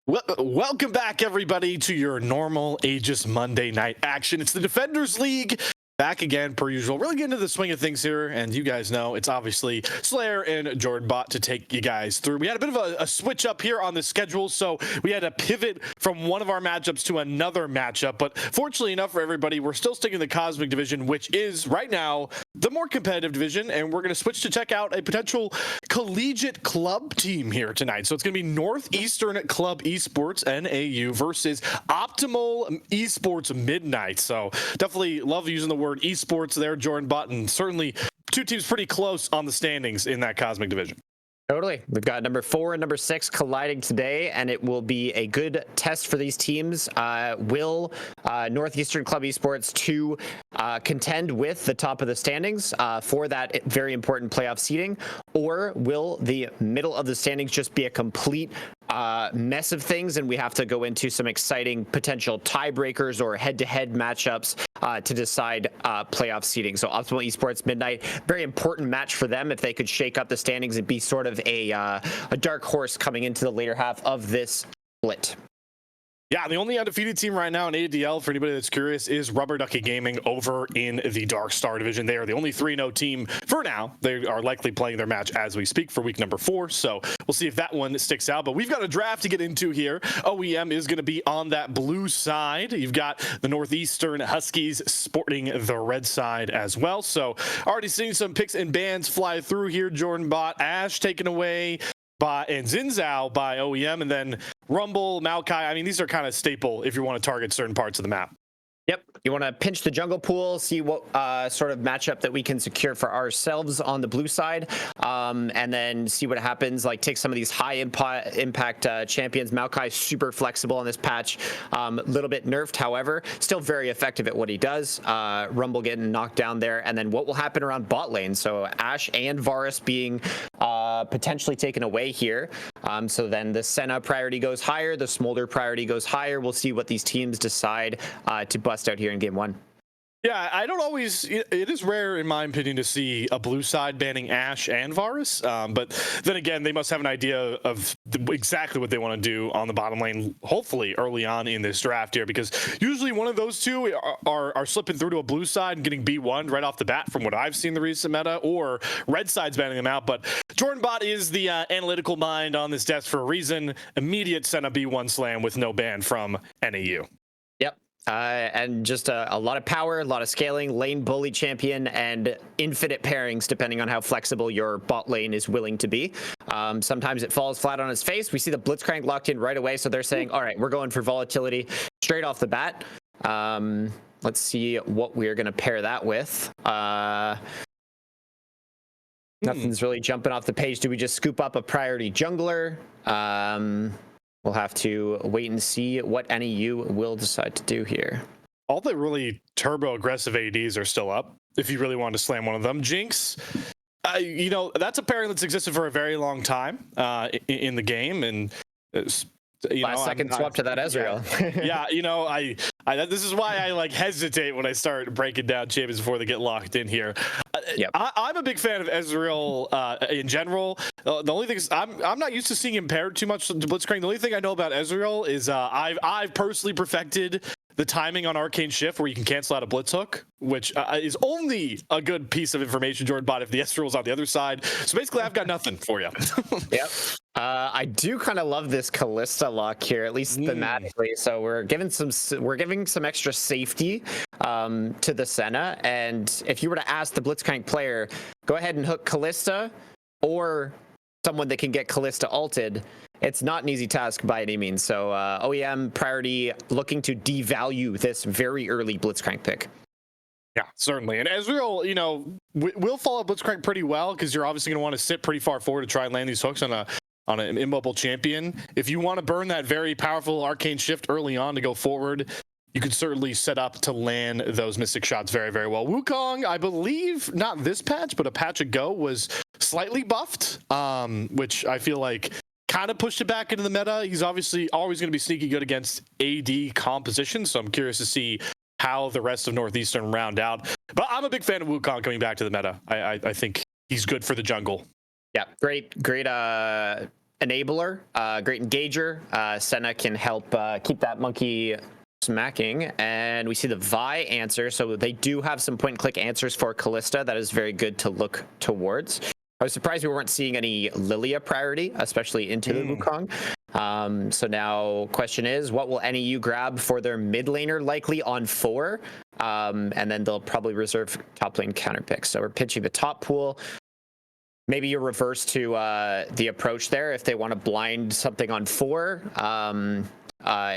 Welcome back, everybody, to your normal Aegis Monday night action. It's the Defenders League. Back again, per usual. Really getting into the swing of things here, and you guys know it's obviously Slayer and Jordan Bot to take you guys through. We had a bit of a switch up here on the schedule, so we had to pivot from one of our matchups to another matchup. But fortunately enough for everybody, we're still sticking in the Cosmic Division, which is right now the more competitive division, and we're going to switch to check out a potential collegiate club team here tonight. So it's going to be Northeastern Club Esports, NAU, versus Optimal Esports Midnight. So definitely love using the word esports there, Jordan Button. Certainly two teams pretty close on the standings in that Cosmic Division. Totally. We've got number 4 and number 6 colliding today, and it will be a good test for these teams. Will Northeastern Club Esports 2 contend with the top of the standings for that very important playoff seeding, or will the middle of the standings just be a complete mess of things, and we have to go into some exciting potential tiebreakers or head-to-head matchups to decide playoff seeding? So Optimal Esports Midnight, very important match for them if they could shake up the standings and be sort of a dark horse coming into the later half of this split. Yeah, the only undefeated team right now in ADL, for anybody that's curious, is Rubber Ducky Gaming over in the Dark Star division. They are the only 3-0 team for now. They are likely playing their match as we speak for week number 4, so we'll see if that one sticks out. But we've got a draft to get into here. OEM is going to be on that blue side. You've got the Northeastern Huskies sporting the red side as well. So already seeing some picks and bans fly through here. Jordan Bot, Ash taken away and Zinzao by OEM, and then Rumble, Maokai. I mean, these are kind of staple if you want to target certain parts of the map. Yep. You want to pinch the jungle pool, see what sort of matchup that we can secure for ourselves on the blue side, and then see what happens. Like, take some of these high impact champions. Maokai super flexible on this patch, a little bit nerfed, however, still very effective at what he does. Rumble getting knocked down there, and then what will happen around bot lane? So Ashe and Varus being potentially taken away here. So then the Senna priority goes higher, the Smolder priority goes higher. We'll see what these teams decide to bust out here in game 1. Yeah, I don't always, it is rare in my opinion to see a blue side banning Ashe and Varus, but then again, they must have an idea of exactly what they want to do on the bottom lane, hopefully early on in this draft here, because usually one of those two are slipping through to a blue side and getting B1'd right off the bat from what I've seen in the recent meta, or red side's banning them out. But Jordan Bot is the analytical mind on this desk for a reason. Immediate Senna B1 slam with no ban from NAU. Yep. And just a lot of power, a lot of scaling, lane bully champion, and infinite pairings depending on how flexible your bot lane is willing to be. Sometimes it falls flat on its face. We see the Blitzcrank locked in right away, so they're saying, all right, we're going for volatility straight off the bat. Let's see what we're going to pair that with. Nothing's really jumping off the page. Do we just scoop up a priority jungler? We'll have to wait and see what NEU will decide to do here. All the really turbo aggressive ADs are still up. If you really want to slam one of them, Jinx, you know, that's a pairing that's existed for a very long time in the game, and last second swap to that Ezreal. Yeah, you know, this is why I like hesitate when I start breaking down champions before they get locked in here. Yep. I'm a big fan of Ezreal in general. The only thing is I'm not used to seeing him paired too much to Blitzcrank. The only thing I know about Ezreal is I've personally perfected the timing on Arcane Shift where you can cancel out a Blitz Hook, which is only a good piece of information, Jordan Bot, if the Ezreal's on the other side. So basically, I've got nothing for you. Yep. I do kind of love this Kalista lock here, at least thematically. So we're giving some extra safety to the Senna. And if you were to ask the Blitzcrank player, go ahead and hook Kalista or someone that can get Kalista ulted, it's not an easy task by any means. So OEM priority looking to devalue this very early Blitzcrank pick. Yeah, certainly. And Ezreal, you know, will follow Blitzcrank pretty well because you're obviously going to want to sit pretty far forward to try and land these hooks on an immobile champion. If you want to burn that very powerful Arcane Shift early on to go forward, you could certainly set up to land those Mystic shots very, very well. Wukong, I believe, not this patch, but a patch ago, was slightly buffed, which I feel like kind of pushed it back into the meta. He's obviously always going to be sneaky good against AD composition, so I'm curious to see how the rest of Northeastern round out. But I'm a big fan of Wukong coming back to the meta. I think he's good for the jungle. Yeah, great enabler, great engager. Senna can help keep that monkey smacking, and we see the Vi answer. So they do have some point and click answers for Callista. That is very good to look towards. I was surprised we weren't seeing any Lilia priority, especially into the Wukong. So now question is, what will NEU grab for their mid laner, likely on 4? And then they'll probably reserve top lane counter picks. So we're pitching the top pool. Maybe you reverse to the approach there if they want to blind something on 4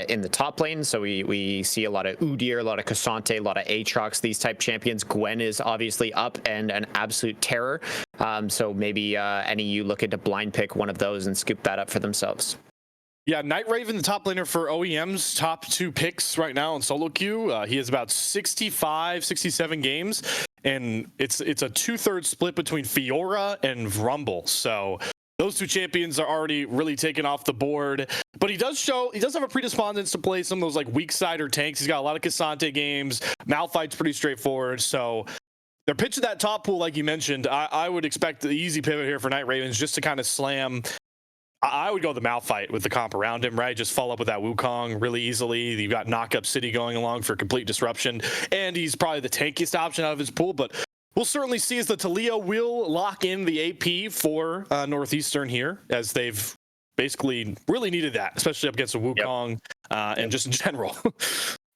in the top lane. So we see a lot of Udyr, a lot of Cassante, a lot of Aatrox, these type champions. Gwen is obviously up and an absolute terror. So maybe NEU looking to blind pick one of those and scoop that up for themselves. Yeah, Night Raven, the top laner for OEM's top 2 picks right now in solo queue. He has about 65, 67 games, and it's a 2/3 split between Fiora and Rumble. So those 2 champions are already really taken off the board. But he does have a predisposition to play some of those like weak side or tanks. He's got a lot of Cassante games. Malphite's pretty straightforward. So they're pitching that top pool like you mentioned. I would expect the easy pivot here for Night Ravens just to kind of slam. I would go the Malphite with the comp around him, right? Just follow up with that Wukong really easily. You've got Knock Up City going along for complete disruption, and he's probably the tankiest option out of his pool, but we'll certainly see as the Taliyah will lock in the AP for Northeastern here, as they've basically really needed that, especially up against a Wukong and just in general.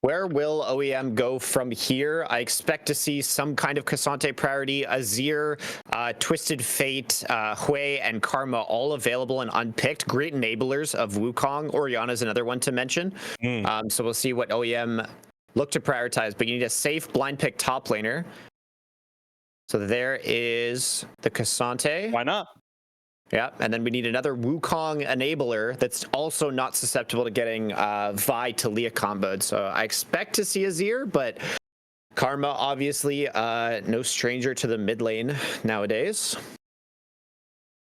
Where will OEM go from here? I expect to see some kind of Cassante priority, Azir, Twisted Fate, Hui, and Karma all available and unpicked. Great enablers of Wukong. Orianna's another one to mention. So we'll see what OEM look to prioritize, but you need a safe blind pick top laner. So there is the Cassante. Why not? Yeah, and then we need another Wukong enabler that's also not susceptible to getting Vi Taliyah comboed. So I expect to see Azir, but Karma obviously no stranger to the mid lane nowadays.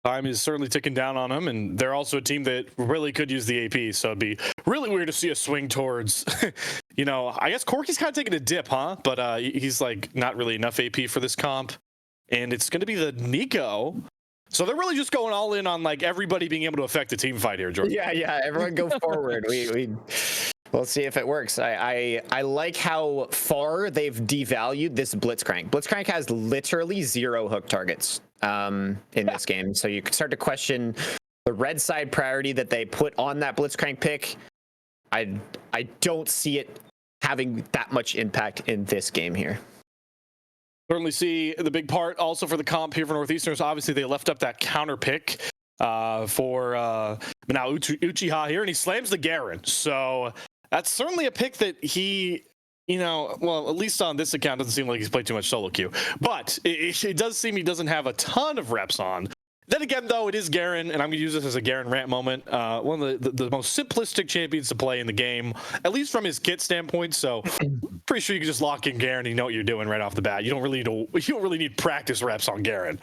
Time is certainly ticking down on them, and they're also a team that really could use the AP, so it'd be really weird to see a swing towards, I guess Corki's kind of taking a dip, huh? But he's like not really enough AP for this comp, and it's going to be the Nico. So they're really just going all in on like everybody being able to affect the team fight here, Jordan. Yeah, everyone go forward. We'll see if it works. I like how far they've devalued this Blitzcrank. Blitzcrank has literally 0 hook targets in this game. So you can start to question the red side priority that they put on that Blitzcrank pick. I don't see it having that much impact in this game here. Certainly see the big part also for the comp here for Northeastern. So obviously they left up that counter pick for now Uchiha here, and he slams the Garen. So that's certainly a pick that he, well, at least on this account, doesn't seem like he's played too much solo queue. But it does seem he doesn't have a ton of reps on. Then again, though, it is Garen, and I'm going to use this as a Garen rant moment. One of the most simplistic champions to play in the game, at least from his kit standpoint. So pretty sure you can just lock in Garen and you know what you're doing right off the bat. You don't really need practice reps on Garen.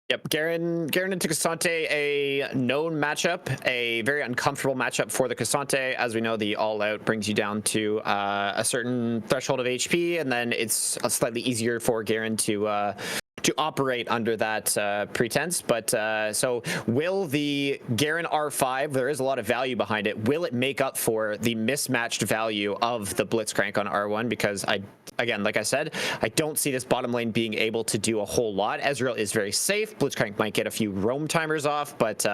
Yep, Garen into Cassante, a known matchup, a very uncomfortable matchup for the Cassante. As we know, the all-out brings you down to a certain threshold of HP, and then it's slightly easier for Garen to operate under that pretense. But so will the Garen R5, there is a lot of value behind it, will it make up for the mismatched value of the Blitzcrank on R1? Because again, like I said, I don't see this bottom lane being able to do a whole lot. Ezreal is very safe. Blitzcrank might get a few roam timers off, but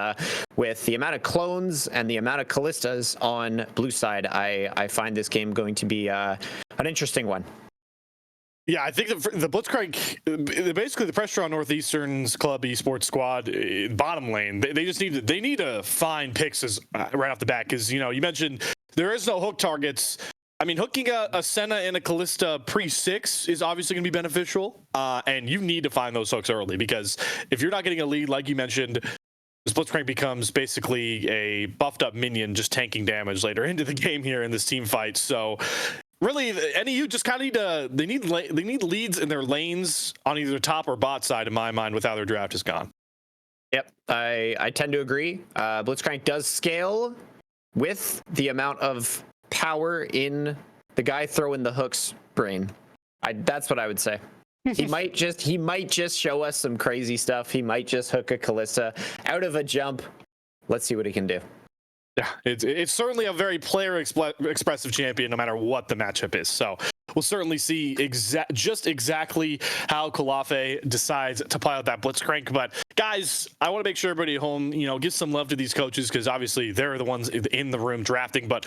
with the amount of clones and the amount of Callistas on blue side, I find this game going to be an interesting one. Yeah, I think the Blitzcrank, basically the pressure on Northeastern's club esports squad, bottom lane, they just need to find picks right off the bat, because you mentioned there is no hook targets. I mean, hooking a Senna and a Callista pre-6 is obviously going to be beneficial, and you need to find those hooks early, because if you're not getting a lead, like you mentioned, the Blitzcrank becomes basically a buffed up minion just tanking damage later into the game here in this team fight. So really, NEU just kind of need leads in their lanes on either top or bot side, in my mind, with how their draft is gone. Yep, I tend to agree. Blitzcrank does scale with the amount of power in the guy throwing the hooks brain. That's what I would say. He might just show us some crazy stuff. He might just hook a Callista out of a jump, let's see what he can do. Yeah, it's certainly a very expressive champion, no matter what the matchup is. So we'll certainly see exactly how Kalafe decides to play out that Blitzcrank. But guys, I want to make sure everybody at home, give some love to these coaches, because obviously they're the ones in the room drafting. But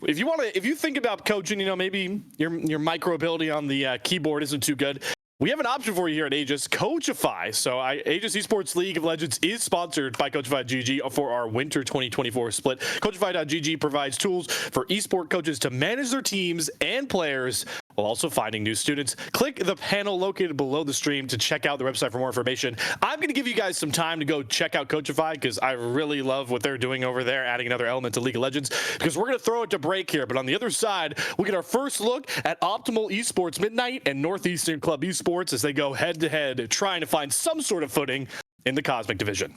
if you think about coaching, maybe your micro ability on the keyboard isn't too good. We have an option for you here at Aegis, Coachify. So Aegis Esports League of Legends is sponsored by Coachify.gg for our Winter 2024 split. Coachify.gg provides tools for esport coaches to manage their teams and players while also finding new students. Click the panel located below the stream to check out the website for more information. I'm going to give you guys some time to go check out Coachify, because I really love what they're doing over there, adding another element to League of Legends, because we're going to throw it to break here. But on the other side, we get our first look at Optimal Esports Midnight and Northeastern Club Esports as they go head-to-head, trying to find some sort of footing in the Cosmic Division.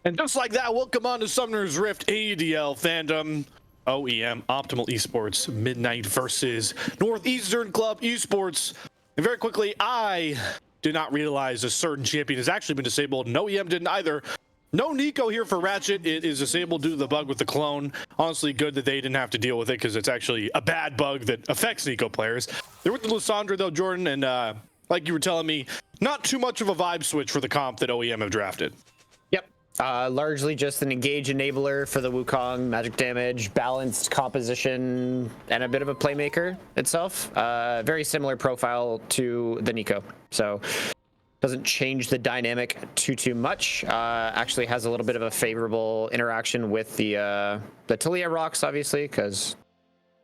And just like that, welcome on to Summoner's Rift ADL fandom. OEM, Optimal Esports, Midnight versus Northeastern Club Esports. And very quickly, I did not realize a certain champion has actually been disabled. No OEM didn't either. No Nico here for Ratchet. It is disabled due to the bug with the clone. Honestly, good that they didn't have to deal with it because it's actually a bad bug that affects Nico players. They're with the Lysandra though, Jordan, and like you were telling me, not too much of a vibe switch for the comp that OEM have drafted. Yep. Largely just an engage enabler for the Wukong, magic damage, balanced composition, and a bit of a playmaker itself. Very similar profile to the Nico. So doesn't change the dynamic too much. Actually has a little bit of a favorable interaction with the Talia rocks, obviously, because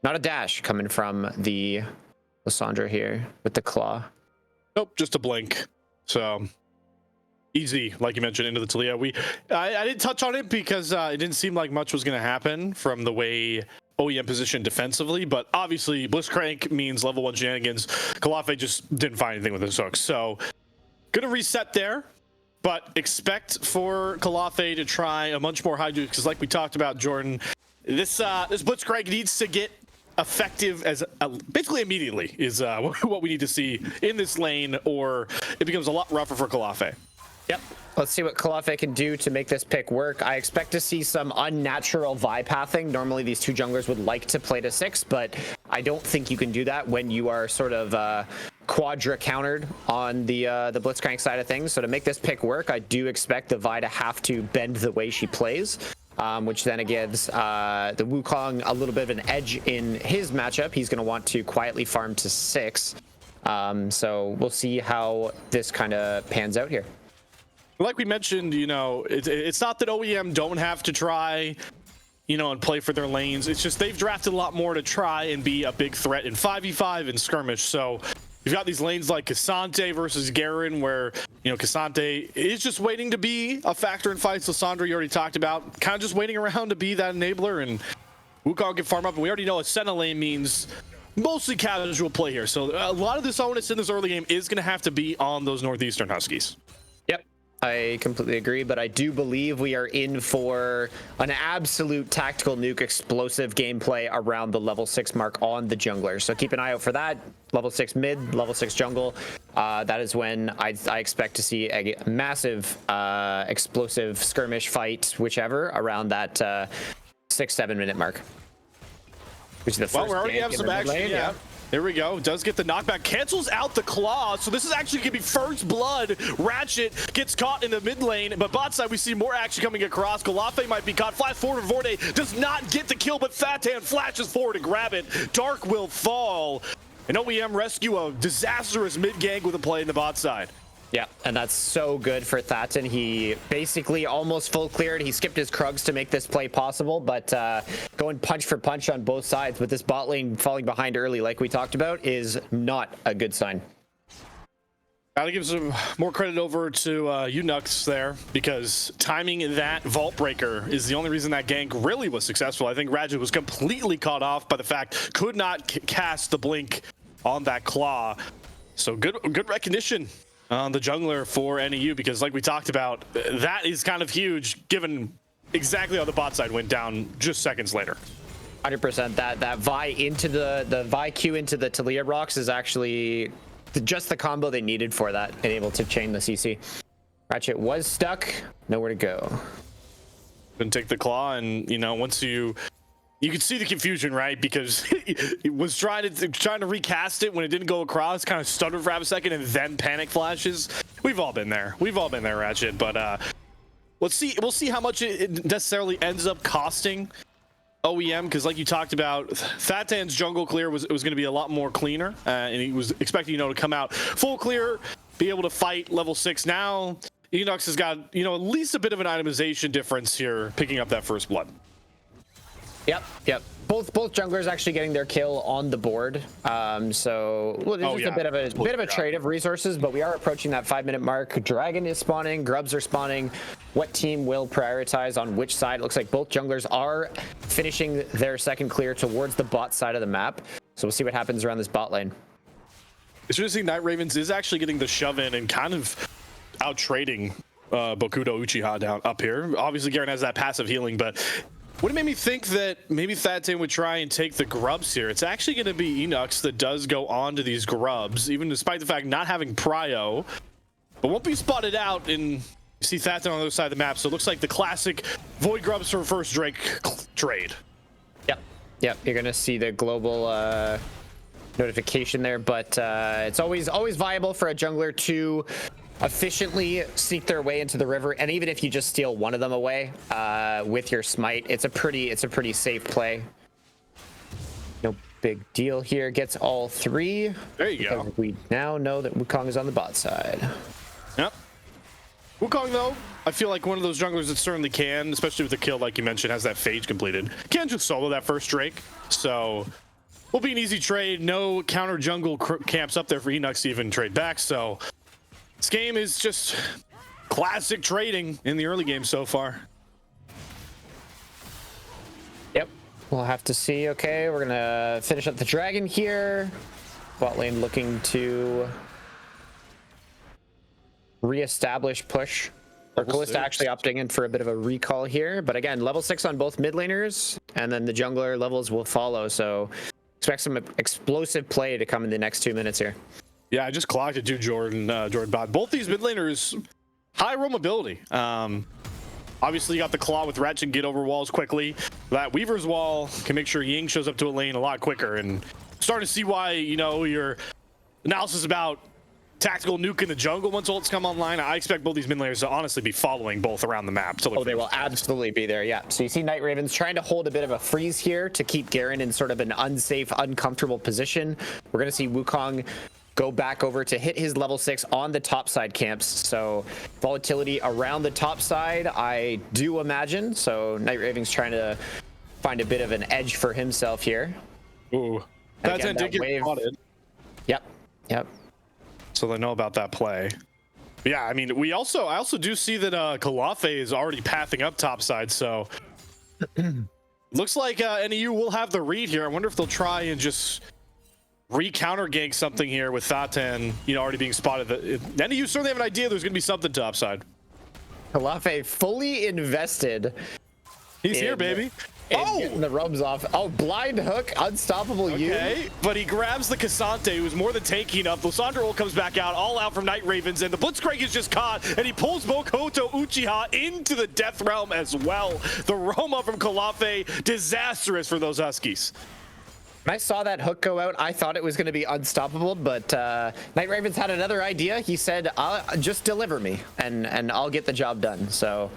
not a dash coming from the Lysandra here with the claw. Nope, just a blink. So easy, like you mentioned, into the Talia. I didn't touch on it because it didn't seem like much was going to happen from the way OEM positioned defensively, but obviously Blitzcrank means level 1 shenanigans. Kalafe just didn't find anything with his hooks, so gonna reset there, but expect for Kalafe to try a much more high dude, because like we talked about, Jordan, this Blitzcrank needs to get effective as basically immediately is what we need to see in this lane, or it becomes a lot rougher for Kalafe. Yep. Let's see what Kalafe can do to make this pick work. I expect to see some unnatural Vi pathing. Normally these two junglers would like to play to 6, but I don't think you can do that when you are sort of quadra countered on the Blitzcrank side of things. So to make this pick work, I do expect the Vi to have to bend the way she plays, which then gives the Wukong a little bit of an edge in his matchup. He's going to want to quietly farm to 6. So we'll see how this kind of pans out here. Like we mentioned, you know, it's not that OEM don't have to try, you know, and play for their lanes. It's just they've drafted a lot more to try and be a big threat in 5v5 and skirmish. So you've got these lanes like Cassante versus Garen, where, you know, Cassante is just waiting to be a factor in fights. Lysandra, you already talked about, kind of just waiting around to be that enabler, and Wukong can farm up. And we already know a Senna lane means mostly casual play here. So a lot of this onus in this early game is going to have to be on those Northeastern Huskies. I completely agree, but I do believe we are in for an absolute tactical nuke explosive gameplay around the level 6 mark on the jungler. So keep an eye out for that. Level 6 mid, level 6 jungle. That is when I expect to see a massive explosive skirmish fight, whichever, around that 6-7 minute mark. Which is the first we already have some action, lane. yeah. There we go. Does get the knockback. Cancels out the claw. So this is actually going to be first blood. Ratchet gets caught in the mid lane. But bot side, we see more action coming across. Kalafe might be caught. Flash forward. Vorde does not get the kill, but Fatan flashes forward to grab it. Dark will fall. And OEM rescue a disastrous mid gank with a play in the bot side. Yeah, and that's so good for Thatton. He basically almost full cleared. He skipped his Krugs to make this play possible, but going punch for punch on both sides with this bot lane falling behind early, like we talked about, is not a good sign. Gotta give some more credit over to you Nux there, because timing that Vault Breaker is the only reason that gank really was successful. I think Ratchet was completely caught off by the fact could not cast the blink on that claw. So good recognition on the jungler for NEU, because like we talked about, that is kind of huge given exactly how the bot side went down just seconds later. 100%. That Vi into the Vi Q into the Talia rocks is actually just the combo they needed for that, and able to chain the CC. Ratchet was stuck, nowhere to go. And take the claw, and you know, once you You could see the confusion, right? Because he was trying to recast it when it didn't go across, kind of stuttered for half a second, and then panic flashes. We've all been there. We've all been there, Ratchet. But let's see. We'll see how much it necessarily ends up costing OEM, because like you talked about, Thatan's jungle clear was going to be a lot more cleaner, and he was expecting, to come out full clear, be able to fight level 6. Now Enox has got, at least a bit of an itemization difference here, picking up that first blood. Yep. Both junglers actually getting their kill on the board. So there's just a bit of a trade of resources, but we are approaching that 5-minute mark. Dragon is spawning, grubs are spawning. What team will prioritize on which side? It looks like both junglers are finishing their second clear towards the bot side of the map. So we'll see what happens around this bot lane. It's interesting, Night Ravens is actually getting the shove in and kind of out trading Bokuto Uchiha down up here. Obviously, Garen has that passive healing, but what made me think that maybe Thatan would try and take the grubs here? It's actually going to be Enox that does go on to these grubs, even despite the fact not having prio, but won't be spotted out. And you see Thatan on the other side of the map, so it looks like the classic Void Grubs for first Drake trade. Yep. You're going to see the global notification there, but it's always viable for a jungler to efficiently sneak their way into the river, and even if you just steal one of them away with your smite, it's a pretty safe play. No big deal here. Gets all 3. There you go. We now know that Wukong is on the bot side. Yep. Wukong, though, I feel like one of those junglers that certainly can, especially with the kill, like you mentioned, has that phage completed. Can just solo that first Drake, so will be an easy trade. No counter jungle camps up there for Enox to even trade back, so this game is just classic trading in the early game so far. Yep. We'll have to see. Okay, we're gonna finish up the dragon here. Bot lane looking to reestablish push. Or Kalista actually opting in for a bit of a recall here. But again, level 6 on both mid laners, and then the jungler levels will follow. So expect some explosive play to come in the next 2 minutes here. Yeah, I just clocked it too, Jordan Bot. Both these mid laners, high roam ability. Obviously, you got the claw with Ratchet and get over walls quickly. That Weaver's wall can make sure Ying shows up to a lane a lot quicker. And starting to see why, your analysis about tactical nuke in the jungle once ults come online. I expect both these mid laners to honestly be following both around the map. Oh, they will absolutely be there, yeah. So you see Night Ravens trying to hold a bit of a freeze here to keep Garen in sort of an unsafe, uncomfortable position. We're going to see Wukong go back over to hit his level 6 on the top side camps. So volatility around the top side, I do imagine. So Night Ravens trying to find a bit of an edge for himself here. Ooh, that's a did get spotted. Yep. So they know about that play. But yeah, I mean, I also do see that Kalafe is already pathing up top side. So looks like NEU will have the read here. I wonder if they'll try and just re-counter gank something here with Thatan, already being spotted. NEU certainly have an idea there's going to be something top side. Kalafe fully invested. He's here, baby. Getting the rubs off. Oh, blind hook, unstoppable you. Okay, but he grabs the Cassante, who's more than tanky enough. Lysandra ult comes back out, all out from Night Ravens, and the Blitzcrank is just caught, and he pulls Bokuto Uchiha into the Death Realm as well. The Roma from Kalafe, disastrous for those Huskies. When I saw that hook go out, I thought it was going to be unstoppable, but Night Ravens had another idea. He said, just deliver me, and I'll get the job done. So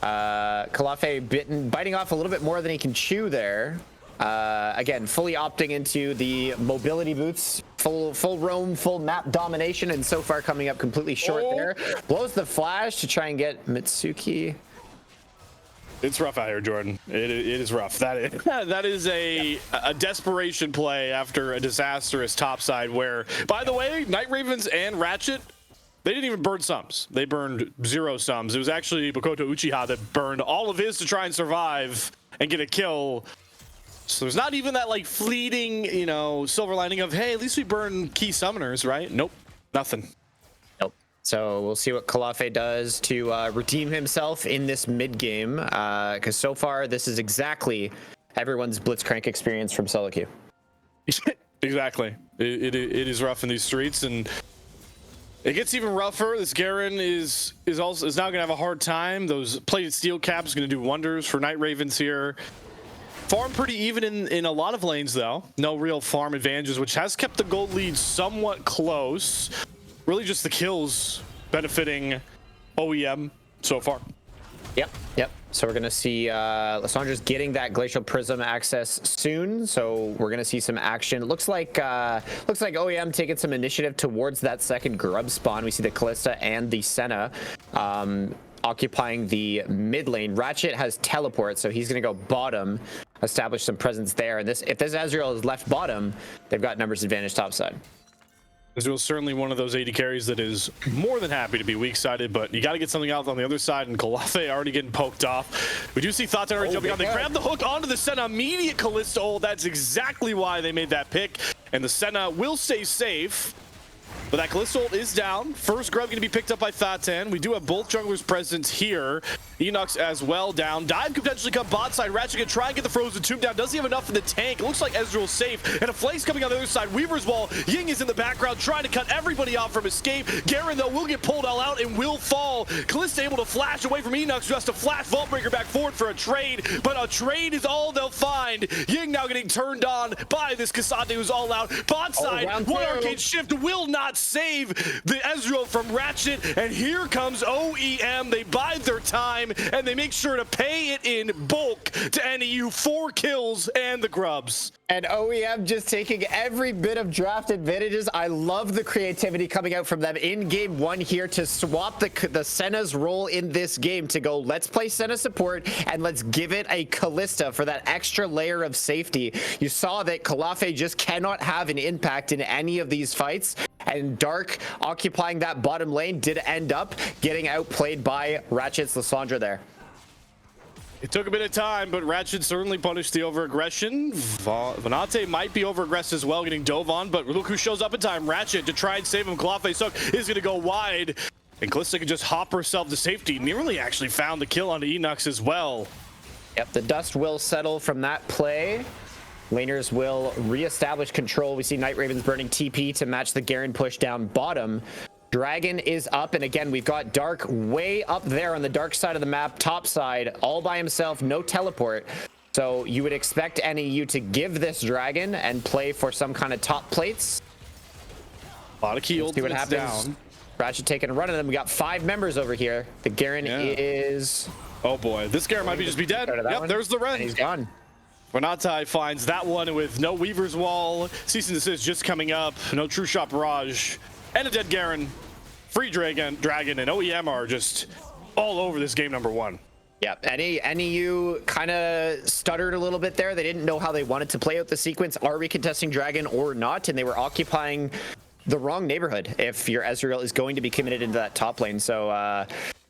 Kalafe biting off a little bit more than he can chew there. Again, fully opting into the mobility boots, full roam, full map domination, and so far coming up completely short there. Blows the flash to try and get Mitsuki. It's rough out here, Jordan. It is rough. That is a desperation play after a disastrous topside where, by the way, Night Ravens and Ratchet, they didn't even burn sums. They burned 0 sums. It was actually Bokuto Uchiha that burned all of his to try and survive and get a kill. So there's not even that fleeting, silver lining of, hey, at least we burn key summoners, right? Nope, nothing. So we'll see what Kalafe does to redeem himself in this mid game, because so far this is exactly everyone's Blitzcrank experience from solo queue. Exactly. It is rough in these streets, and it gets even rougher. This Garen is now going to have a hard time. Those plated steel caps going to do wonders for Night Ravens here. Farm pretty even in a lot of lanes, though. No real farm advantages, which has kept the gold lead somewhat close. Really just the kills benefiting OEM so far. Yep. So we're gonna see Lissandra's getting that Glacial Prism access soon. So we're gonna see some action. It looks like OEM taking some initiative towards that second grub spawn. We see the Kalista and the Senna occupying the mid lane. Ratchet has teleport, so he's gonna go bottom, establish some presence there. And if this Ezreal is left bottom, they've got numbers advantage topside. Ezreal's certainly one of those AD carries that is more than happy to be weak-sided, but you got to get something out on the other side, and Kalafe already getting poked off. We do see Thought Tower jumping on. They grab the hook onto the Senna, immediate Kalista ult. That's exactly why they made that pick, and the Senna will stay safe. But that Kalista ult is down. First grub going to be picked up by Thatan. We do have both junglers present here. Enox as well down. Dive could potentially come bot side. Ratchet can try and get the Frozen Tomb down. Does he have enough in the tank? It looks like Ezreal's safe. And a Flake's coming on the other side. Weaver's Wall. Ying is in the background trying to cut everybody off from escape. Garen, though, will get pulled all out and will fall. Kalista able to flash away from Enox, who has to flash Vaultbreaker back forward for a trade. But a trade is all they'll find. Ying now getting turned on by this Cassandra who's all out. Bot side, one Arcade Shift will not save the Ezreal from Ratchet, and here comes OEM. They bide their time, and they make sure to pay it in bulk to NEU. 4 kills and the grubs. And OEM just taking every bit of draft advantages. I love the creativity coming out from them in game 1 here to swap the Senna's role in this game to go, let's play Senna support and let's give it a Kalista for that extra layer of safety. You saw that Kalafe just cannot have an impact in any of these fights, and Dark occupying that bottom lane did end up getting outplayed by Ratchet's Lissandra there. It took a bit of time, but Ratchet certainly punished the over-aggression. Venate might be over-aggressed as well, getting dove on, but look who shows up in time. Ratchet to try and save him. Kalafe Sook is going to go wide, and Kalista can just hop herself to safety. Nearly actually found the kill onto Enox as well. Yep, the dust will settle from that play. Laners will reestablish control. We see Night Ravens burning TP to match the Garen push down bottom. Dragon is up, and again, we've got Dark way up there on the dark side of the map, top side, all by himself, no teleport. So you would expect NEU to give this Dragon and play for some kind of top plates. A lot of key ultimates. See what happens. Down. Ratchet taking a run at them. We got 5 members over here. The Garen is... Oh boy, this Garen might be dead. Yep, there's the run. And he's gone. Renatai finds that one with no Weaver's Wall. Cease and desist just coming up. No True Shot Barrage. And a dead Garen. Free Dragon, and OEM are just all over this game number 1. Yeah, NEU kind of stuttered a little bit there. They didn't know how they wanted to play out the sequence. Are we contesting Dragon or not? And they were occupying the wrong neighborhood if your Ezreal is going to be committed into that top lane. So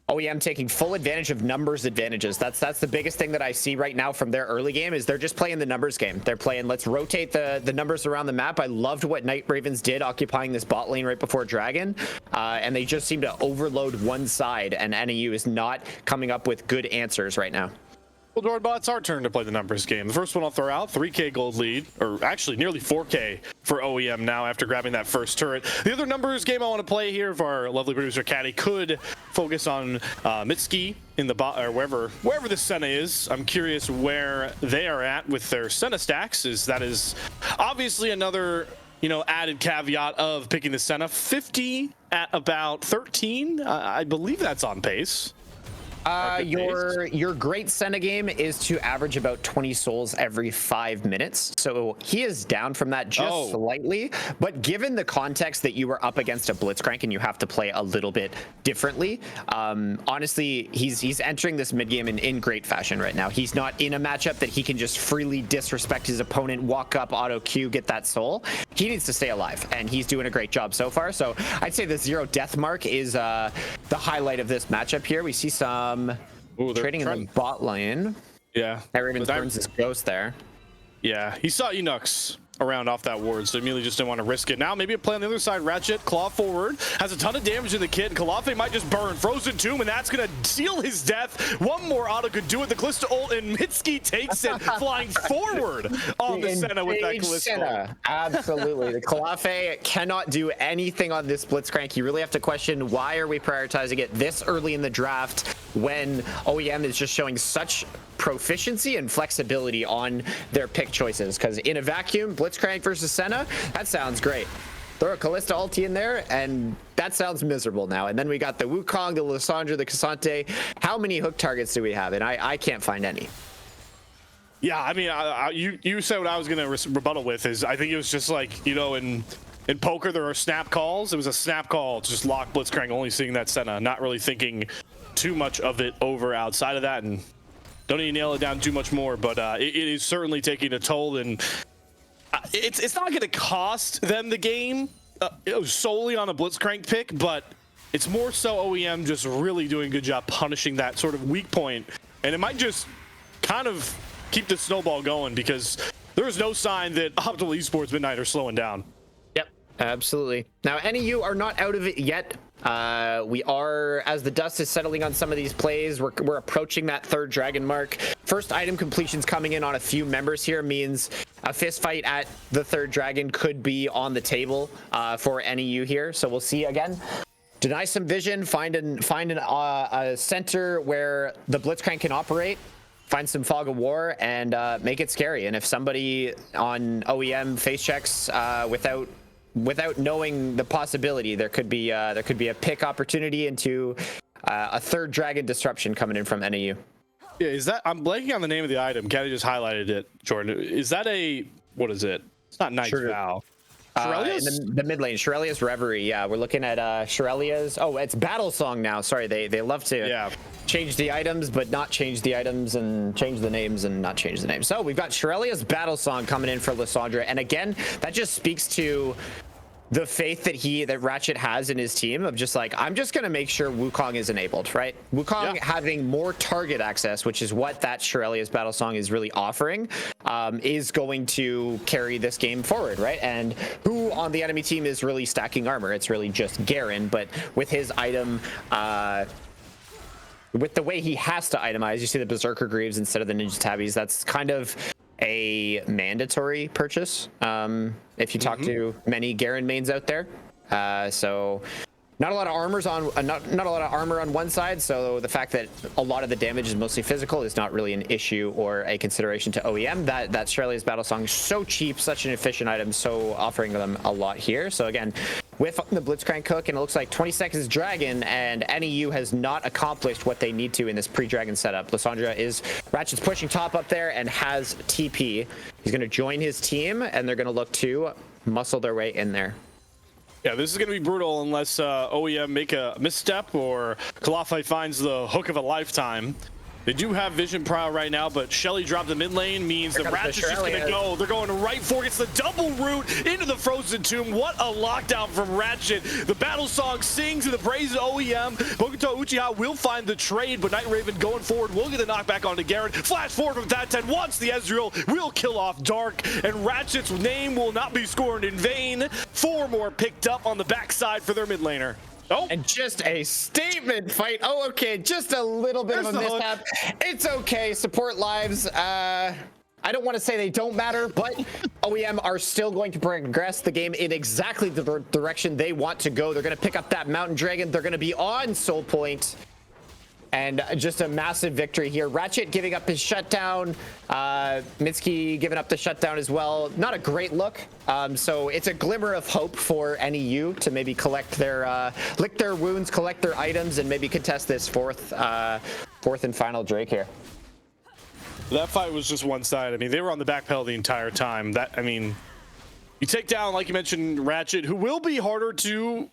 OEM taking full advantage of numbers advantages. That's the biggest thing that I see right now from their early game is they're just playing the numbers game. They're playing, let's rotate the numbers around the map. I loved what Night Ravens did occupying this bot lane right before Dragon. And they just seem to overload one side, and NEU is not coming up with good answers right now. Well, Jordan, it's our turn to play the numbers game. The first one I'll throw out, 3K gold lead, or actually nearly 4K for OEM now after grabbing that first turret. The other numbers game I want to play here, if our lovely producer Caddy could focus on Mitski in the bot, or wherever this Senna is. I'm curious where they are at with their Senna stacks, as that is obviously another, added caveat of picking the Senna. 50 at about 13. I believe that's on pace. Your great Senna game is to average about 20 souls every 5 minutes. So he is down from that just slightly. But given the context that you were up against a Blitzcrank and you have to play a little bit differently, honestly, he's entering this mid game in great fashion right now. He's not in a matchup that he can just freely disrespect his opponent, walk up, auto Q, get that soul. He needs to stay alive, and he's doing a great job so far. So I'd say the 0 death mark is the highlight of this matchup here. We see some trading in the bot lane. Yeah. Ravens burns his ghost there. Yeah, he saw Enox around off that ward, so immediately just didn't want to risk it. Now maybe a play on the other side. Ratchet, claw forward, has a ton of damage in the kit, and Kalafe might just burn. Frozen Tomb, and that's going to seal his death. One more auto could do it. The Kalista ult, and Mitski takes it, flying forward on the Senna with that Kalista ult. Absolutely. The Kalafe cannot do anything on this Blitzcrank. You really have to question, why are we prioritizing it this early in the draft when OEM is just showing such proficiency and flexibility on their pick choices. Because in a vacuum, Blitzcrank versus Senna, that sounds great. Throw a Kalista ulti in there, and that sounds miserable now. And then we got the Wukong, the Lissandra, the Cassante. How many hook targets do we have? And I can't find any. Yeah, I mean, you said what I was going to rebuttal with is I think it was just like, you know, in poker there are snap calls. It was a snap call to just lock Blitzcrank, only seeing that Senna, not really thinking too much of it over outside of that, and don't need to nail it down too much more, but it is certainly taking a toll, and it's not going to cost them the game solely on a Blitzcrank pick, but it's more so OEM just really doing a good job punishing that sort of weak point, and it might just kind of keep the snowball going because there's no sign that Optimal Esports Midnight are slowing down. Yep, absolutely. Now, NEU are not out of it yet. We are, as the dust is settling on some of these plays, we're approaching that third dragon mark. First item completions coming in on a few members here means a fist fight at the third dragon could be on the table for NEU here. So we'll see again. Deny some vision, find a center where the Blitzcrank can operate. Find some fog of war and make it scary. And if somebody on OEM face checks without knowing the possibility, there could be a pick opportunity into a third dragon disruption coming in from NAU. Yeah, is that, I'm blanking on the name of the item. Caddy just highlighted it, Jordan. Is that what is it? It's not Knight's Vow. In the mid lane, Shirelia's Reverie. Yeah, we're looking at Shirelia's. Oh, it's Battle Song now. Sorry, they love to change the items, but not change the items, and change the names and not change the names. So we've got Shirelia's Battle Song coming in for Lissandra, and again, that just speaks to the faith that Ratchet has in his team of just like, I'm just going to make sure Wukong is enabled, right? Wukong having more target access, which is what that Shirelia's Battle Song is really offering, is going to carry this game forward, right? And who on the enemy team is really stacking armor? It's really just Garen, but with his item, with the way he has to itemize, you see the Berserker Greaves instead of the Ninja Tabbies, that's kind of a mandatory purchase if you talk to many Garen mains out there. So not a lot of armors on not a lot of armor on one side, so the fact that a lot of the damage is mostly physical is not really an issue or a consideration to OEM. That Shirley's Battle Song is so cheap, such an efficient item, so offering them a lot here. So again, with the Blitzcrank cook, and it looks like 20 seconds Dragon, and NEU has not accomplished what they need to in this pre-Dragon setup. Lissandra Ratchet's pushing top up there and has TP. He's going to join his team, and they're going to look to muscle their way in there. Yeah, this is going to be brutal unless OEM make a misstep or Kalafi finds the hook of a lifetime. They do have Vision Prow right now, but Shelly dropped the mid lane means the Ratchet's just going to go. They're going right for it. It's the double route into the Frozen Tomb. What a lockdown from Ratchet. The Battle Song sings in the praise of OEM. Bokuto Uchiha will find the trade, but Night Raven going forward will get the knockback onto Garen. Flash forward with that 10. Once the Ezreal will kill off Dark, and Ratchet's name will not be scored in vain. 4 more picked up on the backside for their mid laner. Oh, and just a statement fight. Oh, okay, just a little bit of a mishap. It's okay. Support lives. I don't want to say they don't matter, but OEM are still going to progress the game in exactly the direction they want to go. They're going to pick up that Mountain Dragon. They're going to be on Soul Point. And just a massive victory here. Ratchet giving up his shutdown. Mitsuki giving up the shutdown as well. Not a great look. So it's a glimmer of hope for NEU to maybe collect their, lick their wounds, collect their items, and maybe contest this fourth and final Drake here. That fight was just one side. I mean, they were on the back pedal the entire time. You take down, like you mentioned, Ratchet, who will be harder to,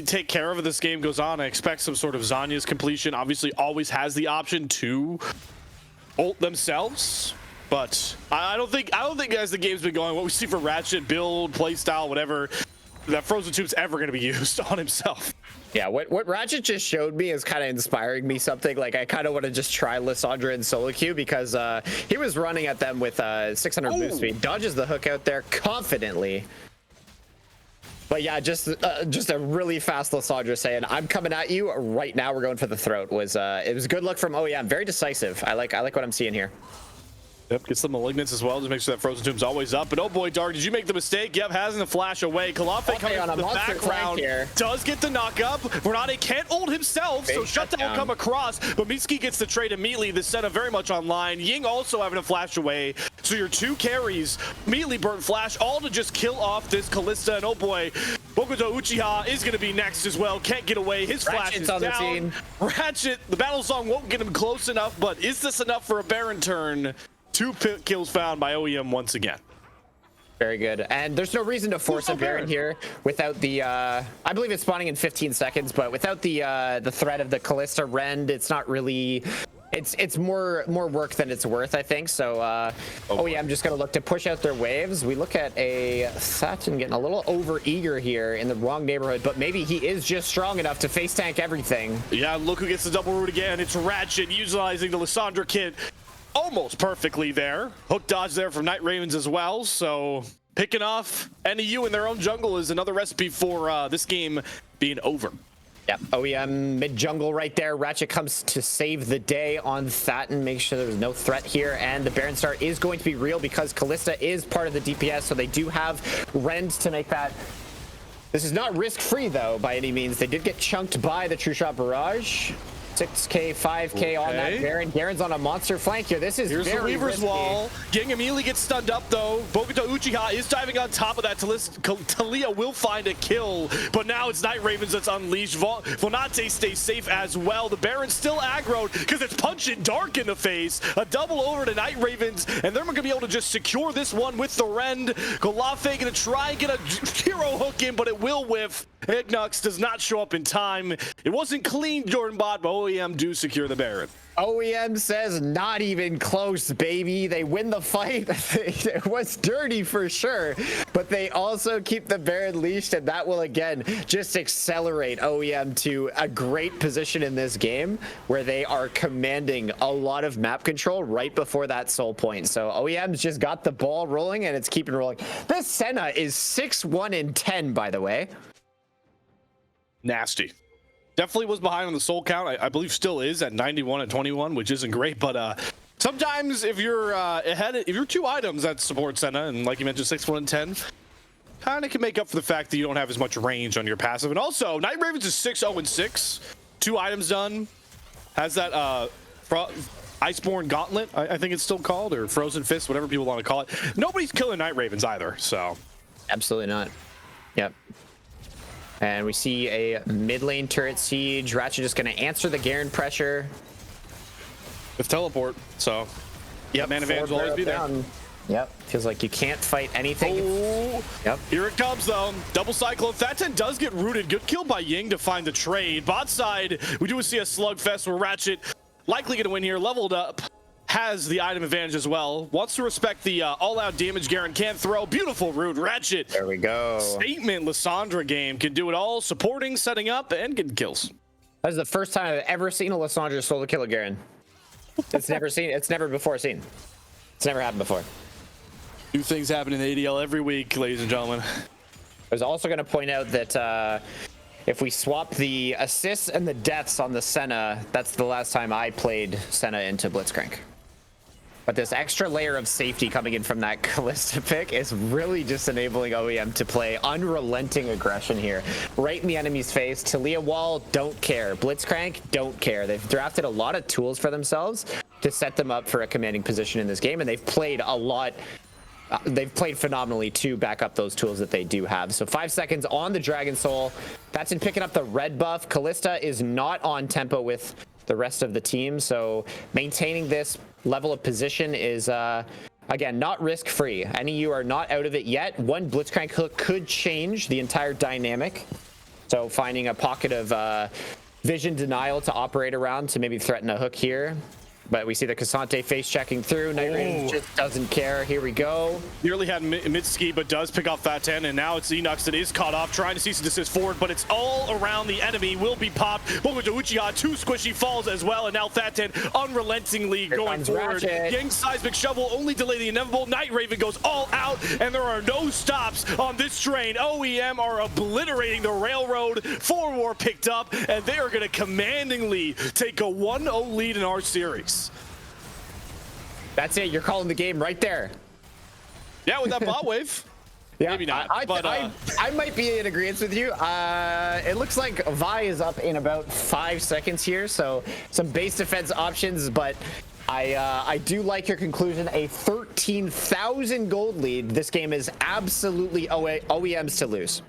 take care of as this game goes on. I expect some sort of Zanya's completion. Obviously, always has the option to ult themselves, but I don't think as the game's been going, what we see for Ratchet, build, play style, whatever, that Frozen Tube's ever going to be used on himself. Yeah, what Ratchet just showed me is kind of inspiring me something. Like, I kind of want to just try Lissandra in solo queue because he was running at them with 600 move speed. Dodges the hook out there confidently. But yeah, just a really fast Lissandra saying, "I'm coming at you right now. We're going for the throat." It was a good look from OEM. Very decisive. I like what I'm seeing here. Yep, gets the Malignance as well. Just make sure that Frozen Tomb's always up. But oh boy, Dark, did you make the mistake? Yep, has the flash away. Kalafe coming on from the background. Does get the knock up. Renate can't ult himself, so Shutdown will come across. But Mitsuki gets the trade immediately. The Senna very much online. Ying also having a flash away. So your two carries immediately burn flash, all to just kill off this Kalista. And oh boy, Bokuto Uchiha is going to be next as well. Can't get away. His flash is on down. The team. Ratchet, the battle song won't get him close enough, but is this enough for a Baron turn? 2 kills found by OEM once again. Very good. And there's no reason to force a Baron here without the I believe it's spawning in 15 seconds, but without the threat of the Kalista Rend, it's not really it's more work than it's worth, I think. So OEM just gonna look to push out their waves. We look at a Satin getting a little over eager here in the wrong neighborhood, but maybe he is just strong enough to face tank everything. Yeah, look who gets the double root again. It's Ratchet utilizing the Lissandra kit almost perfectly there. Hook dodge there from Night Ravens as well. So picking off NEU in their own jungle is another recipe for this game being over. Yep, OEM mid-jungle right there. Ratchet comes to save the day on Thatton, make sure there was no threat here, and the Baron start is going to be real because Kalista is part of the DPS, so they do have Rend to make that. This is not risk-free, though, by any means. They did get chunked by the True Shot Barrage. 6k, 5k on that Baron. Garen's on a monster flank here. This is Here's very the Weaver's risky. Wall. Ging immediately gets stunned up though. Bokuto Uchiha is diving on top of that. Talia will find a kill, but now it's Night Ravens that's unleashed. Vonate stays safe as well. The Baron's still aggroed because it's punching Dark in the face. A double over to Night Ravens, and they're going to be able to just secure this one with the Rend. Kalafe going to try and get a hero hook in, but it will whiff. Ignux does not show up in time. It wasn't clean, Jordan Bot, but OEM do secure the Baron. OEM says not even close, baby. They win the fight. It was dirty for sure, but they also keep the Baron leashed, and that will again just accelerate OEM to a great position in this game where they are commanding a lot of map control right before that soul point. So OEM's just got the ball rolling, and it's keeping rolling. This Senna is 6-1-10, by the way. Nasty. Definitely was behind on the soul count. I believe still is at 91-21, which isn't great, but sometimes if you're ahead, if you're 2 items that support Senna, and like you mentioned, 6-1-10, kind of can make up for the fact that you don't have as much range on your passive. And also, Night Ravens is 6-0-6, 2 items done, has that Iceborne Gauntlet, I think it's still called, or Frozen Fist, whatever people want to call it. Nobody's killing Night Ravens either, so. Absolutely not. Yep. And we see a mid lane turret siege. Ratchet just going to answer the Garen pressure. With teleport, so. Yep, Man Advantage will always be there. Yep, feels like you can't fight anything. Oh, yep. Here it comes though. Double cyclone. Thatten does get rooted. Good kill by Ying to find the trade. Bot side, we do see a slugfest where Ratchet likely going to win here. Leveled up. Has the item advantage as well. Wants to respect the all-out damage Garen can throw. Beautiful root. Ratchet. There we go. Statement Lissandra game. Can do it all. Supporting, setting up, and getting kills. That is the first time I've ever seen a Lissandra solo kill a Garen. It's never before seen. It's never happened before. New things happen in the ADL every week, ladies and gentlemen. I was also going to point out that if we swap the assists and the deaths on the Senna, that's the last time I played Senna into Blitzcrank. But this extra layer of safety coming in from that Kalista pick is really just enabling OEM to play unrelenting aggression here. Right in the enemy's face. Talia Wall, don't care. Blitzcrank, don't care. They've drafted a lot of tools for themselves to set them up for a commanding position in this game, and they've played a lot. They've played phenomenally to back up those tools that they do have. So 5 seconds on the Dragon Soul. That's in picking up the red buff. Kalista is not on tempo with the rest of the team, so maintaining this level of position is again not risk-free. NEU are not out of it yet. One Blitzcrank hook could change the entire dynamic, so finding a pocket of vision denial to operate around to maybe threaten a hook here. But we see the Cassante face checking through. Night Ravens just doesn't care. Here we go. Nearly had mid-ski, but does pick off that 10, and now it's Enox that is caught off, trying to cease and desist forward, but it's all around the enemy. Will be popped. Bokuto Uchiha, 2 squishy falls as well, and now Thatten unrelentingly going forward. Yang's seismic shovel only delay the inevitable. Night Raven goes all out, and there are no stops on this train. OEM are obliterating the railroad. 4 war picked up, and they are going to commandingly take a 1-0 lead in our series. That's it. You're calling the game right there. Yeah, with that bot wave. Yeah, Maybe not. I might be in agreement with you. It looks like Vi is up in about 5 seconds here, so some base defense options, but I do like your conclusion. A 13,000 gold lead. This game is absolutely OEMs to lose.